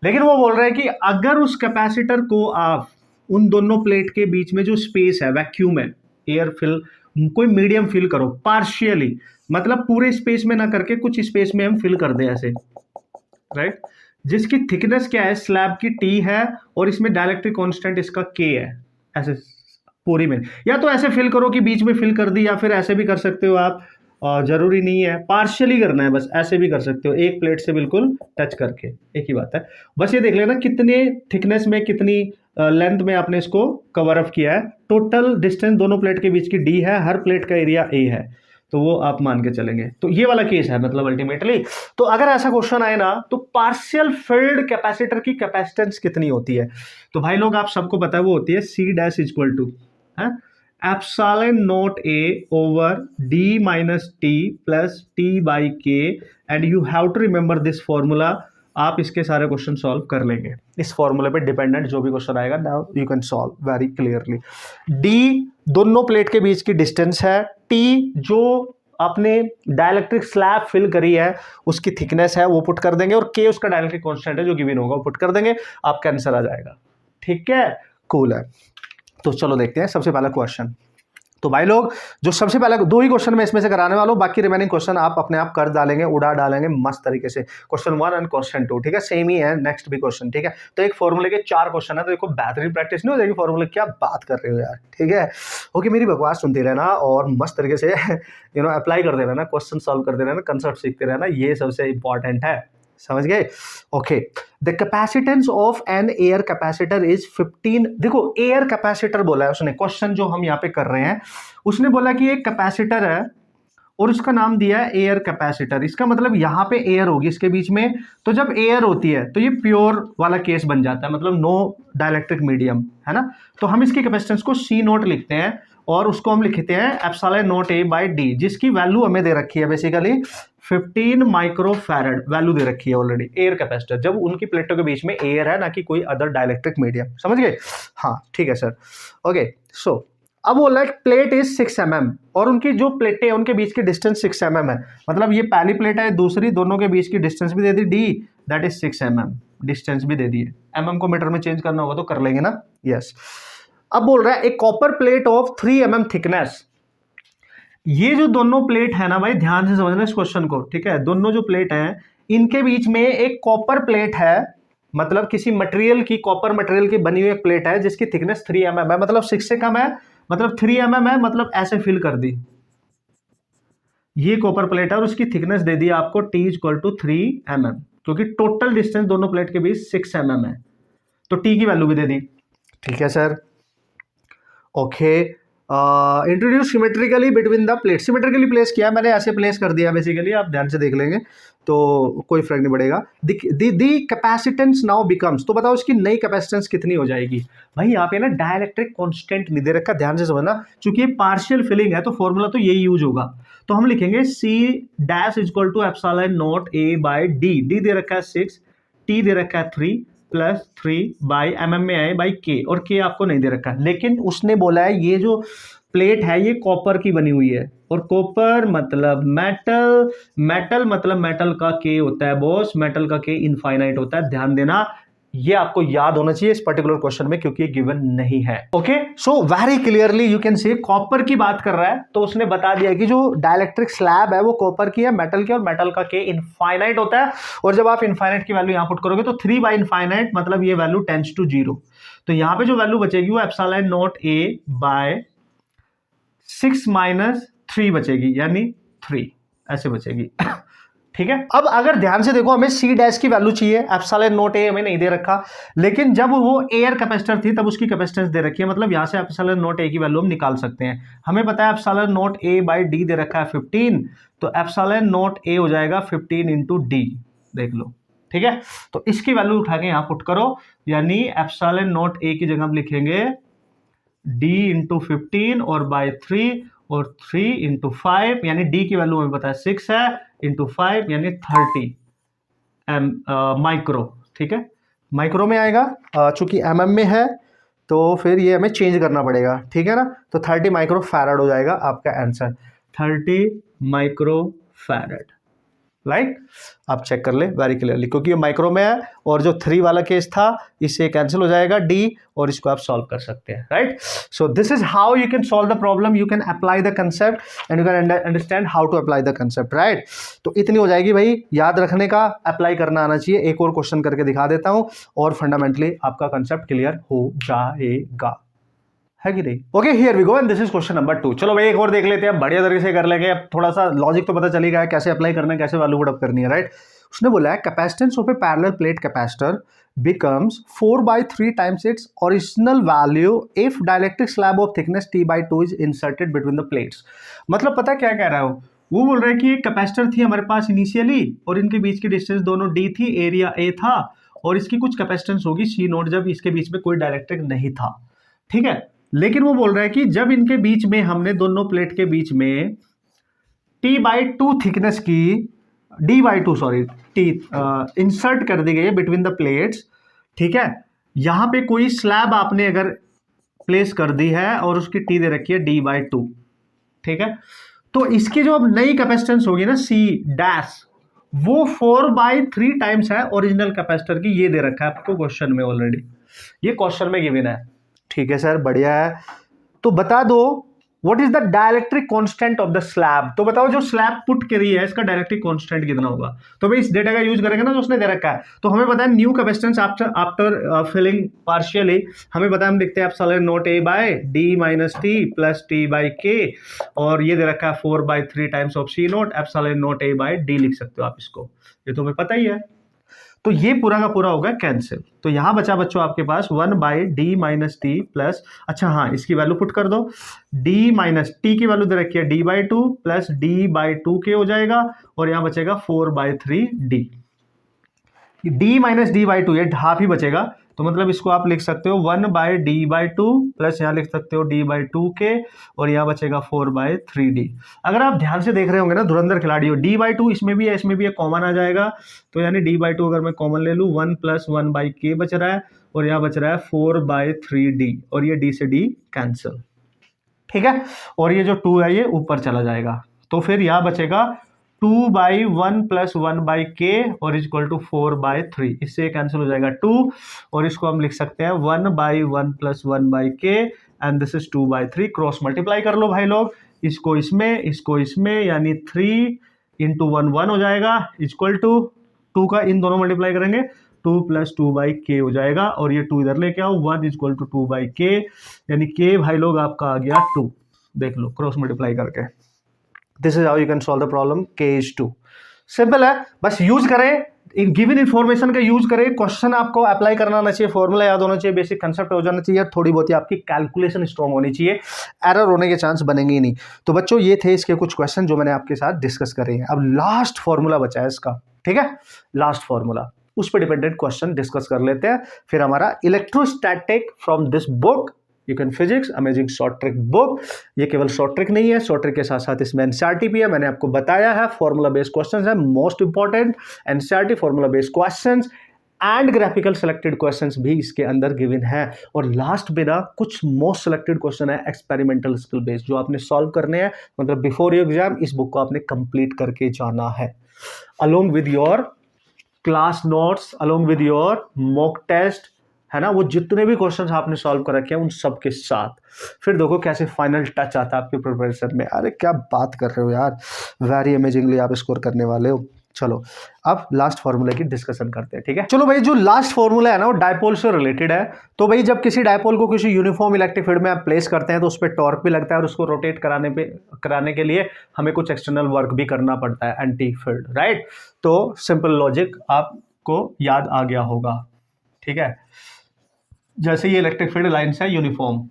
लेकिन वो बोल रहे हैं कि अगर उस कैपेसिटर को आप उन दोनों प्लेट के बीच में जो स्पेस है, वैक्यूम है, एयर फिल, कोई मीडियम फिल करो पार्शियली, मतलब पूरे स्पेस में ना करके कुछ स्पेस में हम फिल कर दें ऐसे, राइट, जिसकी थिकनेस क्या है, स्लैब की टी है और इसमें डाइलेक्ट्रिक कांस्टेंट इसका के है, ऐसे पूरी में, या तो ऐसे फिल करो कि बीच में फिल कर दी, या फिर ऐसे भी कर सकते हो आप, जरूरी नहीं है पार्शियली करना है, बस ऐसे भी कर सकते हो, एक प्लेट से बिल्कुल टच करके, एक ही बात है। बस ये देख लेना कितने थिकनेस में, कितनी लेंथ में आपने इसको कवर अप किया है। टोटल डिस्टेंस दोनों प्लेट के बीच की डी है, हर प्लेट का एरिया ए है, तो वो आप मान के चलेंगे। तो ये वाला केस है मतलब अल्टीमेटली। तो अगर ऐसा क्वेश्चन आए ना, तो पार्शियल फिल्ड कैपेसिटर की कैपेसिटेंस कितनी होती है, तो भाई लोग आप सबको पता है वो होती है C dash equal to epsilon not A over d minus T plus T by k, and you have to remember this formula. आप इसके सारे क्वेश्चन सॉल्व कर लेंगे, इस फॉर्मूले पे डिपेंडेंट जो भी क्वेश्चन आएगा now you can solve very clearly. D दोनों प्लेट के बीच की डिस्टेंस है, टी जो आपने डाइलेक्ट्रिक स्लैब फिल करी है उसकी थिकनेस है वो पुट कर देंगे, और के उसका डाइलेक्ट्रिक कांस्टेंट है जो गिवन होगा वो पुट कर देंगे, आपका आंसर आ जाएगा। ठीक है, कूल है। तो चलो देखते हैं सबसे पहला क्वेश्चन। तो भाई लोग जो सबसे पहले 2 ही क्वेश्चन मैं इसमें से कराने वाला हूं, बाकी रिमेनिंग क्वेश्चन आप अपने आप कर डालेंगे, उड़ा डालेंगे मस्त तरीके से। क्वेश्चन 1 एंड क्वेश्चन 2, ठीक है, सेम ही है, नेक्स्ट भी क्वेश्चन, ठीक है। तो एक फॉर्मूले के 4 क्वेश्चन है, तो देखो बेहतरीन प्रैक्टिस नहीं हो जाएगी फॉर्मूले, क्या बात कर रहे हो यार, ठीक है। ओके, मेरी बकवास सुनते रहना और मस्त तरीके से अप्लाई करते रहना, क्वेश्चन सॉल्व करते रहना, कंसेप्ट सीखते रहना, ये सबसे इंपॉर्टेंट है, समझ गए। Okay, the capacitance of an air capacitor is 15। देखो एयर कैपेसिटर बोला है उसने, क्वेश्चन जो हम यहाँ पे कर रहे हैं, उसने बोला कि एक कैपेसिटर है और उसका नाम दिया है एयर कैपेसिटर। इसका मतलब यहाँ पे एयर होगी इसके बीच में, तो जब एयर होती है तो ये प्योर वाला केस बन जाता है, मतलब नो डाइलेक्ट्रिक मीडियम, है ना। तो हम इसकी कैपेसिटेंस को C नोट लिखते हैं और उसको हम लिखते हैं epsilon not A by D, जिसकी वैल्यू हमें दे रखी है बेसिकली 15 माइक्रोफैरड वैल्यू दे रखी है ऑलरेडी। एयर कैपेसिटर जब उनकी प्लेटों के बीच में एयर है, ना कि कोई अदर डाइलेक्ट्रिक मीडियम, समझ गए। हाँ ठीक है सर। ओके, सो अब वो लाइक प्लेट इज 6 mm और उनकी जो प्लेटें हैं उनके बीच की डिस्टेंस 6 mm है, मतलब ये पहली प्लेट है दूसरी, दोनों के बीच की डिस्टेंस भी दे दी d, that is 6 mm, distance भी दे दी है। mm को मीटर में चेंज करना होगा तो कर लेंगे ना, यस। अब बोल रहा है एक copper plate of 3 mm thickness. ये जो दोनों प्लेट है ना भाई, ध्यान से समझना इस क्वेश्चन को, ठीक है। दोनों जो प्लेट हैं इनके बीच में एक कॉपर प्लेट है, मतलब किसी मटेरियल की, कॉपर मटेरियल की बनी हुई एक प्लेट है जिसकी थिकनेस 3 mm है, मतलब 6 से कम है, मतलब 3 mm है, मतलब ऐसे फिल कर दी। ये कॉपर प्लेट है और उसकी थिकनेस दे दी आपको T इक्वल टू 3 mm, क्योंकि टोटल डिस्टेंस दोनों प्लेट के बीच 6 mm है, तो T की वैल्यू भी दे दी। ठीक है sir. Okay, introduce symmetrically between the plate. Symmetrically place किया मैंने, ऐसे प्लेस कर दिया बेसिकली, आप ध्यान से देख लेंगे तो कोई फर्क नहीं पड़ेगा। दी कैपेसिटेंस नाउ बिकम्स, तो बताओ इसकी नई कैपेसिटेंस कितनी हो जाएगी। भाई यहाँ पे ना डाइलेक्ट्रिक कांस्टेंट नहीं दे रखा, ध्यान से समझना, क्योंकि ये पार्शियल फिलिंग है तो फॉर्मूला तो यही यूज होगा। तो हम लिखेंगे C dash equal to epsilon not A by d. D दे रखा है 6, T दे रखा है 3 प्लस 3 बाई mm में आए बाई K, और K आपको नहीं दे रखा है। लेकिन उसने बोला है ये जो प्लेट है ये कॉपर की बनी हुई है, और कॉपर मतलब मेटल, मेटल मतलब मेटल का K होता है बॉस, मेटल का K इनफाइनाइट होता है, ध्यान देना। ये आपको याद होना चाहिए इस पर्टिकुलर क्वेश्चन में, क्योंकि ये गिवन नहीं है। Okay, so very clearly you can see copper की बात कर रहा है, तो उसने बता दिया कि जो डाइलेक्ट्रिक स्लैब है वो कॉपर की है, मेटल की, और मेटल का के इनफाइनाइट होता है। और जब आप इनफाइनाइट की वैल्यू यहां पुट करोगे तो 3 बाई इनफाइनाइट मतलब ये वैल्यू टेंड्स टू 0। तो यहां पे जो वैल्यू बचेगी वो epsilon not A by 6 minus 3 बचेगी, यानी 3 ऐसे बचेगी। ठीक है, अब अगर ध्यान से देखो, हमें सी डैश की वैल्यू चाहिए, एप्सिलॉन नॉट ए हमें नहीं दे रखा, लेकिन जब वो एयर कैपेसिटर थी तब उसकी कैपेसिटेंस दे रखी है, मतलब यहां से एप्सिलॉन नॉट ए की वैल्यू हम निकाल सकते हैं। हमें पता है epsilon not A by d दे रखा है 15, तो एप्सिलॉन नॉट ए हो जाएगा 15 इंटू डी, देख लो। ठीक है, तो इसकी वैल्यू उठा के यहां पुट करो, यानी एप्सिलॉन नॉट ए की जगह हम लिखेंगे d इंटू 15 और बाय 3 और 3 इंटू 5, यानी d की वैल्यू हमें पता है 6 है, इंटू 5 यानी 30 माइक्रो। ठीक है, माइक्रो में आएगा, चूंकि mm में है तो फिर ये हमें चेंज करना पड़ेगा। ठीक है ना, तो 30 माइक्रो फैराड हो जाएगा आपका आंसर, 30 माइक्रो फैराड। राइट, आप चेक कर ले वेरी क्लियरली, क्योंकि ये माइक्रो में है और जो 3 वाला केस था इससे कैंसिल हो जाएगा d, और इसको आप सॉल्व कर सकते हैं। Right, so this is how you can solve the problem, you can apply the concept and you can understand how to apply the concept. Right, तो इतनी हो जाएगी भाई, याद रखने का, अप्लाई करना आना चाहिए। एक और क्वेश्चन करके दिखा देता हूं और फंडामेंटली आपका कंसेप्ट क्लियर हो जाएगा, है कि नहीं? Okay, here we go and this is question number 2। चलो भाई एक और देख लेते हैं, बढ़िया तरीके से कर लेंगे। अब थोड़ा सा लॉजिक तो पता चल ही गया है कैसे अप्लाई करना है, कैसे वैल्यू पुट अप करनी है। राइट, उसने बोला है capacitance of A parallel plate capacitor becomes 4/3 times its original value if dielectric slab of thickness t/2 is inserted between the plates। मतलब पता क्या कह रहा है वो बोल रहा है कि एक कैपेसिटर थी हमारे पास इनिशियली और इनके बीच की डिस्टेंस दोनों d थी, एरिया a था, और इसकी कुछ कैपेसिटेंस होगी c नोट जब इसके बीच में कोई डाइलेक्ट्रिक नहीं था। ठीक है, लेकिन वो बोल रहा है कि जब इनके बीच में हमने दोनों प्लेट के बीच में t/2 थिकनेस की d/2 सॉरी t इंसर्ट कर दी गई है बिटवीन द प्लेट्स। ठीक है, यहां पे कोई स्लैब आपने अगर प्लेस कर दी है और उसकी t दे रखी है d/2। ठीक है, तो इसकी जो अब नई कैपेसिटेंस होगी ना c डैश, वो 4/3 टाइम्स है ओरिजिनल कैपेसिटर की, ये दे रखा है आपको क्वेश्चन में ऑलरेडी, ये क्वेश्चन में गिवन है। ठीक है सर, बढ़िया है। तो बता दो what is the dielectric constant of the slab, तो बताओ जो स्लैब पुट करी है इसका डाइलेक्ट्रिक कांस्टेंट कितना होगा। तो भाई इस डेटा का यूज करेंगे ना जो उसने दे रखा है, तो हमें पता है new capacitance after filling partially, हमें पता है हम लिखते हैं epsilon not A by D minus T plus T by K, और ये दे रखा है 4/3 times of C naught, epsilon not A by D लिख सकते हो आप इसको, ये तो हमें पता ही है। तो ये पूरा का पूरा होगा कैंसिल, तो यहां बचा बच्चों आपके पास 1/d माइनस टी प्लस, अच्छा हाँ इसकी वैल्यू पुट कर दो, d माइनस टी की वैल्यू दे रखी है d/2 प्लस d/2 के हो जाएगा, और यहां बचेगा 4/3d, d माइनस d/2 ये हाफ ही बचेगा, तो मतलब इसको आप लिख सकते हो 1/d/2 प्लस यहाँ लिख सकते हो d/2 के, और यहाँ बचेगा 4/3d। अगर आप ध्यान से देख रहे होंगे ना धुरंधर खिलाड़ी हो, d/2 इसमें भी है इसमें भी है, कॉमन आ जाएगा, तो यानी d/2 अगर मैं कॉमन ले लूँ 1 + 1/k बच रहा है, और यहाँ बच रहा है 4/3d, और ये d से d कैंसिल। ठीक है, और ये जो 2 है ये ऊपर चला जाएगा, तो फिर यहाँ बचेगा 2/1 + 1/k और इक्वल टू 4/3, इससे कैंसिल हो जाएगा 2, और इसको हम लिख सकते हैं 1/1 + 1/k and this is 2/3। Cross multiply कर लो भाई लोग, इसको इसमें, यानी 3 × 1 1 हो जाएगा, इक्वल टू 2 का इन दोनों मल्टीप्लाई करेंगे 2 + 2/k हो जाएगा, और ये 2 इधर लेके आओ, 1 = 2/k, यानी k भाई लोग आपका आ गया 2। देख लो क्रॉस मल्टीप्लाई करके, this is how you can solve the problem, k = 2। Simple है, बस यूज करें, इन गिवन इन्फॉर्मेशन का यूज करें, क्वेश्चन आपको अप्लाई करना आना चाहिए, फॉर्मूला याद होना चाहिए, बेसिक कंसेप्ट हो जाना चाहिए, थोड़ी बहुत ही आपकी कैलकुलेशन स्ट्रॉन्ग होनी चाहिए, एरर होने के चांस बनेंगे ही नहीं। तो बच्चों ये थे इसके कुछ क्वेश्चन जो मैंने आपके साथ डिस्कस करे हैं। अब लास्ट फॉर्मूला बचा है इसका, ठीक है, लास्ट फॉर्मूला, उस पर डिपेंडेंट क्वेश्चन डिस्कस कर लेते हैं, फिर हमारा electrostatic from this book you can physics amazing short trick book. ये केवल शॉर्ट ट्रिक नहीं है, शॉर्ट ट्रिक के साथ साथ इसमें एनसीईआरटी भी है, मैंने आपको बताया है, फॉर्मूला बेस्ड क्वेश्चंस है, most important NCERT formula based questions and graphical selected questions भी इसके अंदर गिवन है, और लास्ट में ना कुछ मोस्ट सेलेक्टेड क्वेश्चन है एक्सपेरिमेंटल स्किल बेस्ड जो आपने सॉल्व करने हैं, मतलब बिफोर योर एग्जाम इस बुक को आपने कंप्लीट करके जाना है along with your class notes along with your mock test, है ना, वो जितने भी क्वेश्चंस आपने सॉल्व कर रखे हैं उन सब के साथ, फिर देखो कैसे फाइनल टच आता है आपके प्रिपरेशन में। अरे क्या बात कर रहे हो यार, वेरी अमेजिंगली आप स्कोर करने वाले हो। चलो अब लास्ट फॉर्मूले की डिस्कशन करते हैं, ठीक है। चलो भाई, जो लास्ट फॉर्मूला है ना वो डायपोल से रिलेटेड है। तो भाई जब किसी डायपोल को किसी यूनिफॉर्म इलेक्ट्रिक फील्ड में आप प्लेस करते हैं तो उस पर टॉर्क भी लगता है और उसको रोटेट कराने के लिए हमें कुछ एक्सटर्नल वर्क भी करना पड़ता है, एंटी फील्ड, राइट। तो सिंपल लॉजिक आपको याद आ गया होगा, ठीक है। जैसे ये इलेक्ट्रिक फील्ड लाइन्स है यूनिफॉर्म,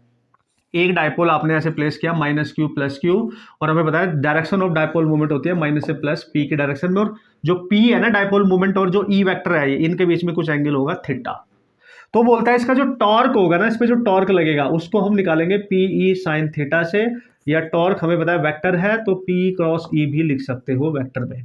एक डायपोल आपने ऐसे प्लेस किया -q + q, और हमें बताया डायरेक्शन ऑफ डायपोल मूवमेंट होती है माइनस से प्लस p की डायरेक्शन में, और जो p है ना डायपोल मूवमेंट और जो e वेक्टर है इनके बीच में कुछ एंगल होगा थीटा। तो बोलता है इसका जो टॉर्क होगा ना, इस पे जो टॉर्क लगेगा उसको हम निकालेंगे PE sin थीटा से, या टॉर्क हमें बताया वेक्टर है तो P क्रॉस E भी लिख सकते हो वेक्टर में।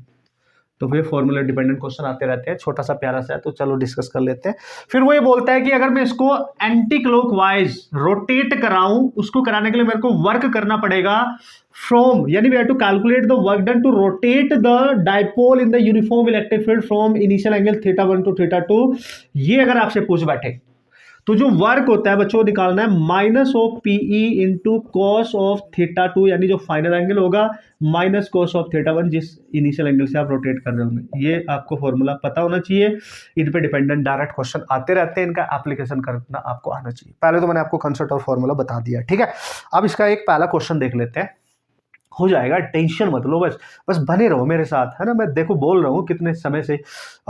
तो फिर फॉर्मूला डिपेंडेंट क्वेश्चन आते रहते हैं, छोटा सा प्यारा सा है, तो चलो डिस्कस कर लेते हैं। फिर वो ये बोलता है कि अगर मैं इसको एंटी क्लॉकवाइज रोटेट कराऊं, उसको कराने के लिए मेरे को वर्क करना पड़ेगा फ्रॉम, यानी we have to calculate the work done to rotate the dipole in the uniform electric field from initial angle θ1 to θ2। ये अगर आपसे पूछ बैठे तो जो वर्क होता है बच्चों निकालना है minus of PE into cos of θ2, यानी जो फाइनल एंगल होगा माइनस कॉस ऑफ θ1 जिस इनिशियल एंगल से आप रोटेट कर रहे होंगे। ये आपको फॉर्मूला पता होना चाहिए। इन पे डिपेंडेंट डायरेक्ट क्वेश्चन आते रहते हैं, इनका एप्लीकेशन करना आपको आना चाहिए। पहले तो मैंने आपको कंसेप्ट और फॉर्मूला बता दिया, ठीक है। अब इसका एक पहला क्वेश्चन देख लेते हैं, हो जाएगा, टेंशन मत लो, बस बने रहो मेरे साथ, है ना। मैं देखो बोल रहा हूँ कितने समय से,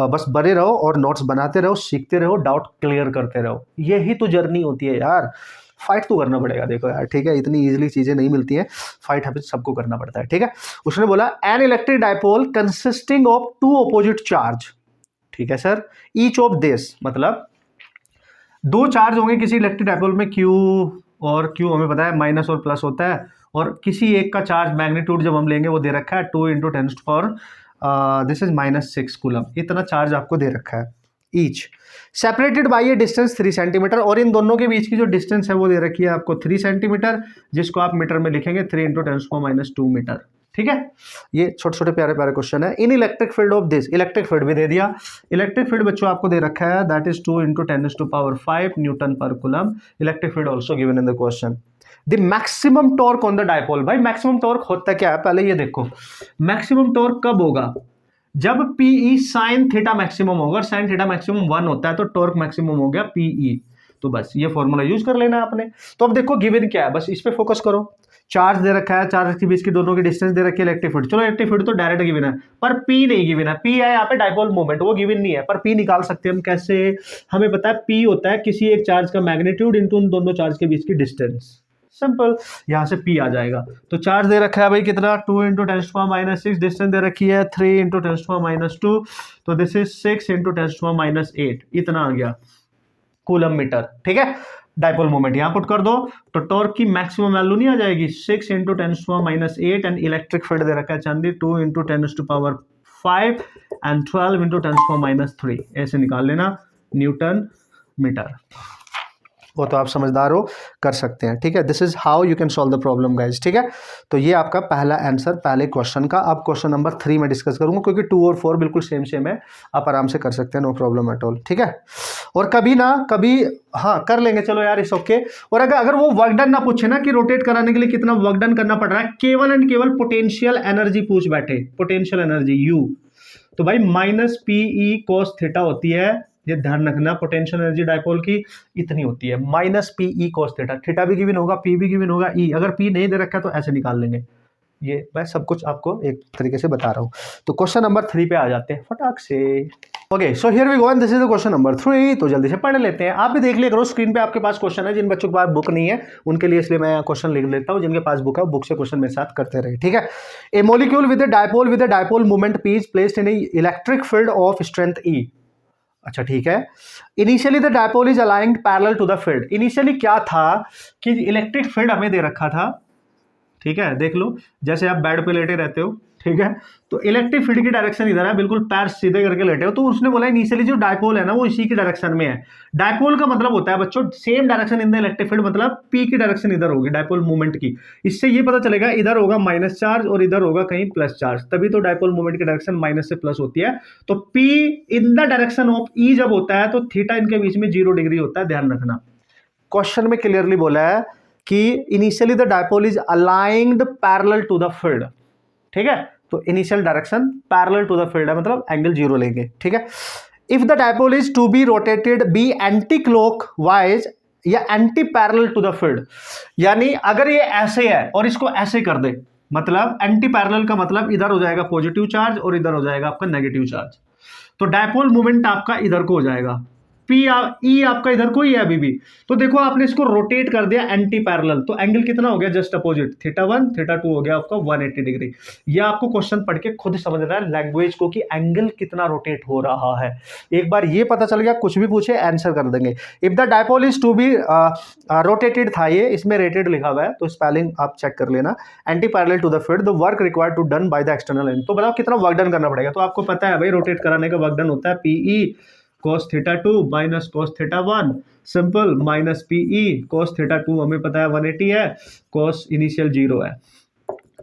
बस बने रहो और नोट्स बनाते रहो, सीखते रहो, डाउट क्लियर करते रहो, यही तो जर्नी होती है यार। फाइट तो करना पड़ेगा, देखो यार, ठीक है, इतनी इजीली चीजें नहीं मिलती हैं, फाइट हमें सबको करना पड़ता है, ठीक है। उसने बोला an electric dipole consisting of 2 opposite charge, ठीक है सर, ईच ऑफ दिस, मतलब 2 चार्ज होंगे किसी इलेक्ट्रिक डायपोल में, Q और Q हमें पता है माइनस और प्लस होता है, और किसी एक का चार्ज मैग्नीट्यूड जब हम लेंगे वो दे रखा है 2 × 10⁻⁻⁶ दिस इज -6 कूलम, इतना चार्ज आपको दे रखा है each, separated by A distance 3 centimetre, और इन दोनों के बीच की जो डिस्टेंस है वो दे रखी है आपको 3 सेंटीमीटर, जिसको आप मीटर में लिखेंगे 3 × 10⁻² मीटर, ठीक है। ये छोटे छोटे प्यारे प्यारे क्वेश्चन है। इन electric field of this, electric field भी दे दिया, इलेक्ट्रिक फील्ड बच्चों आपको दे रखा है दैट इज 2 × 10⁵ न्यूटन पर coulomb, electric field also given in the question. The maximum torque on the dipole, भाई मैक्सिमम टॉर्क होता क्या है, पहले ये देखो मैक्सिमम टॉर्क कब होगा, जब PE sin थीटा मैक्सिमम होगा, sin थीटा मैक्सिमम 1 होता है तो टॉर्क मैक्सिमम हो गया PE। तो बस ये फॉर्मूला यूज कर लेना आपने। तो अब देखो गिवन क्या है, बस इस पे फोकस करो। चार्ज दे रखा है, चार्ज के बीच की दोनों की डिस्टेंस दे रखी है, इलेक्ट्रिक फील्ड, चलो इलेक्ट्रिक फील्ड तो डायरेक्ट गिवन है, पर P नहीं गिवन है। P है यहाँ पे डायपोल मोमेंट, वो गिवन नहीं है, पर P निकाल सकते हैं हम कैसे, हमें पता है P होता है किसी एक चार्ज का मैग्नीट्यूड इंटू उन दोनों चार्ज के बीच की डिस्टेंस, सिंपल, यहां से P आ जाएगा। तो चार्ज दे रखा है भाई कितना, 2 × 10⁻⁶, डिस्टेंस दे रखी है 3 × 10⁻², तो दिस इज 6 × 10⁻8, इतना आ गया कूलम मीटर, ठीक है। डायपोल मोमेंट यहां पुट कर दो तो टॉर्क की मैक्सिमम वैल्यू नहीं आ जाएगी, 6 × 10⁻8, एंड इलेक्ट्रिक फील्ड दे रखा है चांदी 2 × 10⁵ एंड 12 × 10⁻3, ऐसे निकाल लेना न्यूटन मीटर। वो तो आप समझदार हो, कर सकते हैं, ठीक है। This is how you can solve the problem guys, ठीक है। तो ये आपका पहला आंसर पहले क्वेश्चन का। अब क्वेश्चन नंबर 3 में डिस्कस करूंगा, क्योंकि 2 और 4 बिल्कुल सेम है, आप आराम से कर सकते हैं, नो प्रॉब्लम एट ऑल, ठीक है। और कभी ना कभी हाँ कर लेंगे, चलो यार इस ओके। और अगर वो वर्क डन ना पूछे ना कि रोटेट कराने के लिए कितना वर्क डन करना पड़ रहा है, केवल एंड केवल पोटेंशियल एनर्जी पूछ बैठे, पोटेंशियल एनर्जी U, तो भाई -PE cos थीटा होती है, ये ध्यान रखना, पोटेंशियल एनर्जी डायपोल की इतनी होती है -PE cos थीटा, थीटा भी गिवन होगा, P भी गिवन होगा, E अगर P नहीं दे रखा है तो ऐसे निकाल लेंगे। ये मैं सब कुछ आपको एक तरीके से बता रहा हूँ। तो क्वेश्चन नंबर 3 पे आ जाते हैं फटाक से। Okay, so here we go and this is the question number 3। तो जल्दी से पढ़ लेते हैं, आप भी देख लिया करो स्क्रीन पे आपके पास क्वेश्चन है। जिन बच्चों के पास बुक नहीं है उनके लिए इसलिए मैं क्वेश्चन लिख लेता हूँ, जिनके पास बुक है बुक से क्वेश्चन मेरे साथ करते रहे, ठीक है। A molecule with a dipole moment P is placed in a electric field of strength E। अच्छा ठीक है। Initially the dipole is aligned parallel to the field. Initially क्या था कि इलेक्ट्रिक फील्ड हमें दे रखा था, ठीक है, देख लो, जैसे आप बेड पे लेटे रहते हो, ठीक है। तो इलेक्ट्रिक फील्ड की डायरेक्शन इधर है, बिल्कुल पैर सीधे करके लेटे हो, तो उसने बोला इनिशियली जो डायपोल है ना वो इसी की डायरेक्शन में है। डायपोल का मतलब होता है बच्चों same direction in the electric field, मतलब पी की डायरेक्शन इधर होगी डायपोल मूवमेंट की। इससे ये पता चलेगा इधर होगा माइनस चार्ज और इधर होगा कहीं प्लस चार्ज, तभी तो डायपोल मूवमेंट की डायरेक्शन माइनस से प्लस होती है। तो P in the direction of E जब होता है तो थीटा इनके बीच में 0 डिग्री होता है, ध्यान रखना। क्वेश्चन में क्लियरली बोला है कि initially the dipole is aligned parallel to the field, ठीक है। तो initial direction parallel to the field है, मतलब एंगल 0 लेंगे, ठीक है। If the dipole is to be rotated by anticlockwise या anti parallel to the field, यानी अगर ये ऐसे है और इसको ऐसे कर दे, मतलब एंटी पैरेलल का मतलब इधर हो जाएगा पॉजिटिव चार्ज और इधर हो जाएगा आपका नेगेटिव चार्ज, तो डायपोल मूवमेंट आपका इधर को हो जाएगा, पी ई आपका इधर को ही है अभी भी। तो देखो आपने इसको रोटेट कर दिया एंटी पैरेलल, तो एंगल कितना हो गया जस्ट अपोजिट, थीटा 1 थीटा 2 हो गया आपका 180 डिग्री। ये आपको क्वेश्चन पढ़ के खुद समझना है लैंग्वेज को कि एंगल कितना रोटेट हो रहा है। एक बार ये पता चल गया, कुछ भी पूछे आंसर कर देंगे। If the dipole is to be rotated था, ये इसमें रेटेड लिखा हुआ है तो स्पेलिंग आप चेक कर लेना। Anti parallel to the field the work required to done by the external and, तो बताओ कितना वर्क डन करना पड़ेगा। तो आपको पता है भाई रोटेट कराने का वर्क डन होता है PE cos theta 2 minus cos theta 1, simple, minus PE cos theta 2 हमें पता है 180 है, cos इनिशियल 0 है,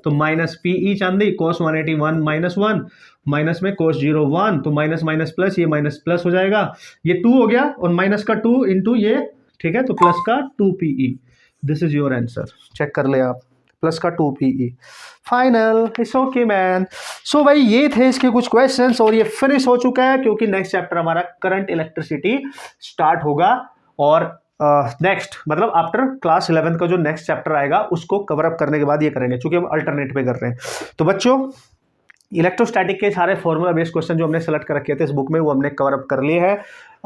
तो माइनस पीई चांदी cos 181 माइनस 1, माइनस में cos 0 1, तो माइनस माइनस प्लस, ये माइनस प्लस हो जाएगा, ये 2 हो गया और माइनस का 2 इंटू ये, ठीक है, तो प्लस का 2 PE. This is your answer, check कर ले आप, प्लस का 2 PE, final, it's okay man. So भाई ये थे इसके कुछ क्वेश्चंस और ये फिनिश हो चुका है, क्योंकि नेक्स्ट चैप्टर हमारा करंट इलेक्ट्रिसिटी स्टार्ट होगा और नेक्स्ट मतलब आफ्टर क्लास 11 का जो नेक्स्ट चैप्टर आएगा उसको कवर अप करने के बाद ये करेंगे, क्योंकि हम अल्टरनेट पे कर रहे हैं। तो बच्चों इलेक्ट्रोस्टैटिक के सारे फॉर्मूला बेस्ड क्वेश्चन जो हमने सेलेक्ट कर रखे थे इस बुक में वो हमने कवर अप कर लिए हैं।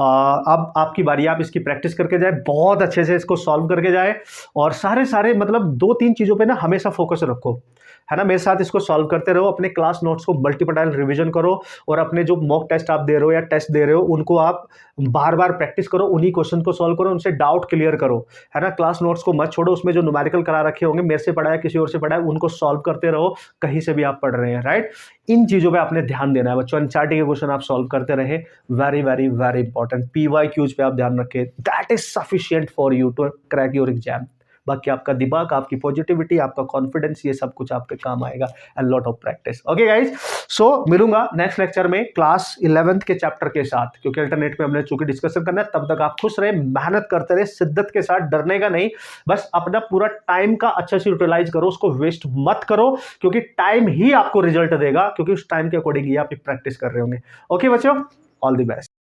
अब आपकी बारी, आप इसकी प्रैक्टिस करके जाए, बहुत अच्छे से इसको सॉल्व करके जाए और सारे मतलब 2-3 चीज़ों पे ना हमेशा फोकस रखो, है ना। मेरे साथ इसको सॉल्व करते रहो, अपने क्लास नोट्स को मल्टीपल रिवीजन करो और अपने जो मॉक टेस्ट आप दे रहे हो या टेस्ट दे रहे हो उनको आप बार बार प्रैक्टिस करो, उन्हीं क्वेश्चन को सॉल्व करो, उनसे डाउट क्लियर करो, है ना। क्लास नोट्स को मत छोड़ो, उसमें जो न्यूमेरिकल करा रखे होंगे, मेरे से पढ़ा है किसी और से पढ़ा है, उनको सॉल्व करते रहो, कहीं से भी आप पढ़ रहे हैं, राइट। इन चीज़ों पर आपने ध्यान देना है बच्चों। एनसीईआरटी के क्वेश्चन आप सॉल्व करते रहे, very very very important. PYQs पे आप ध्यान रखें, that is sufficient for you to crack your exam. बाकी आपका दिमाग, आपकी पॉजिटिविटी, आपका कॉन्फिडेंस, ये सब कुछ आपके काम आएगा and lot of practice. Okay guys, so मिलूंगा नेक्स्ट लेक्चर में क्लास 11th के चैप्टर के साथ, क्योंकि अल्टरनेट पे हमने चूंकि डिस्कशन करना है। तब तक आप खुश रहे, मेहनत करते रहे, शिद्दत के साथ, डरने का नहीं, बस अपना पूरा टाइम का अच्छे से यूटिलाइज करो, उसको वेस्ट मत करो, क्योंकि टाइम ही आपको रिजल्ट देगा, क्योंकि उस टाइम के अकॉर्डिंग ही आप प्रैक्टिस कर रहे होंगे। ओके बच्चों, ऑल द बेस्ट।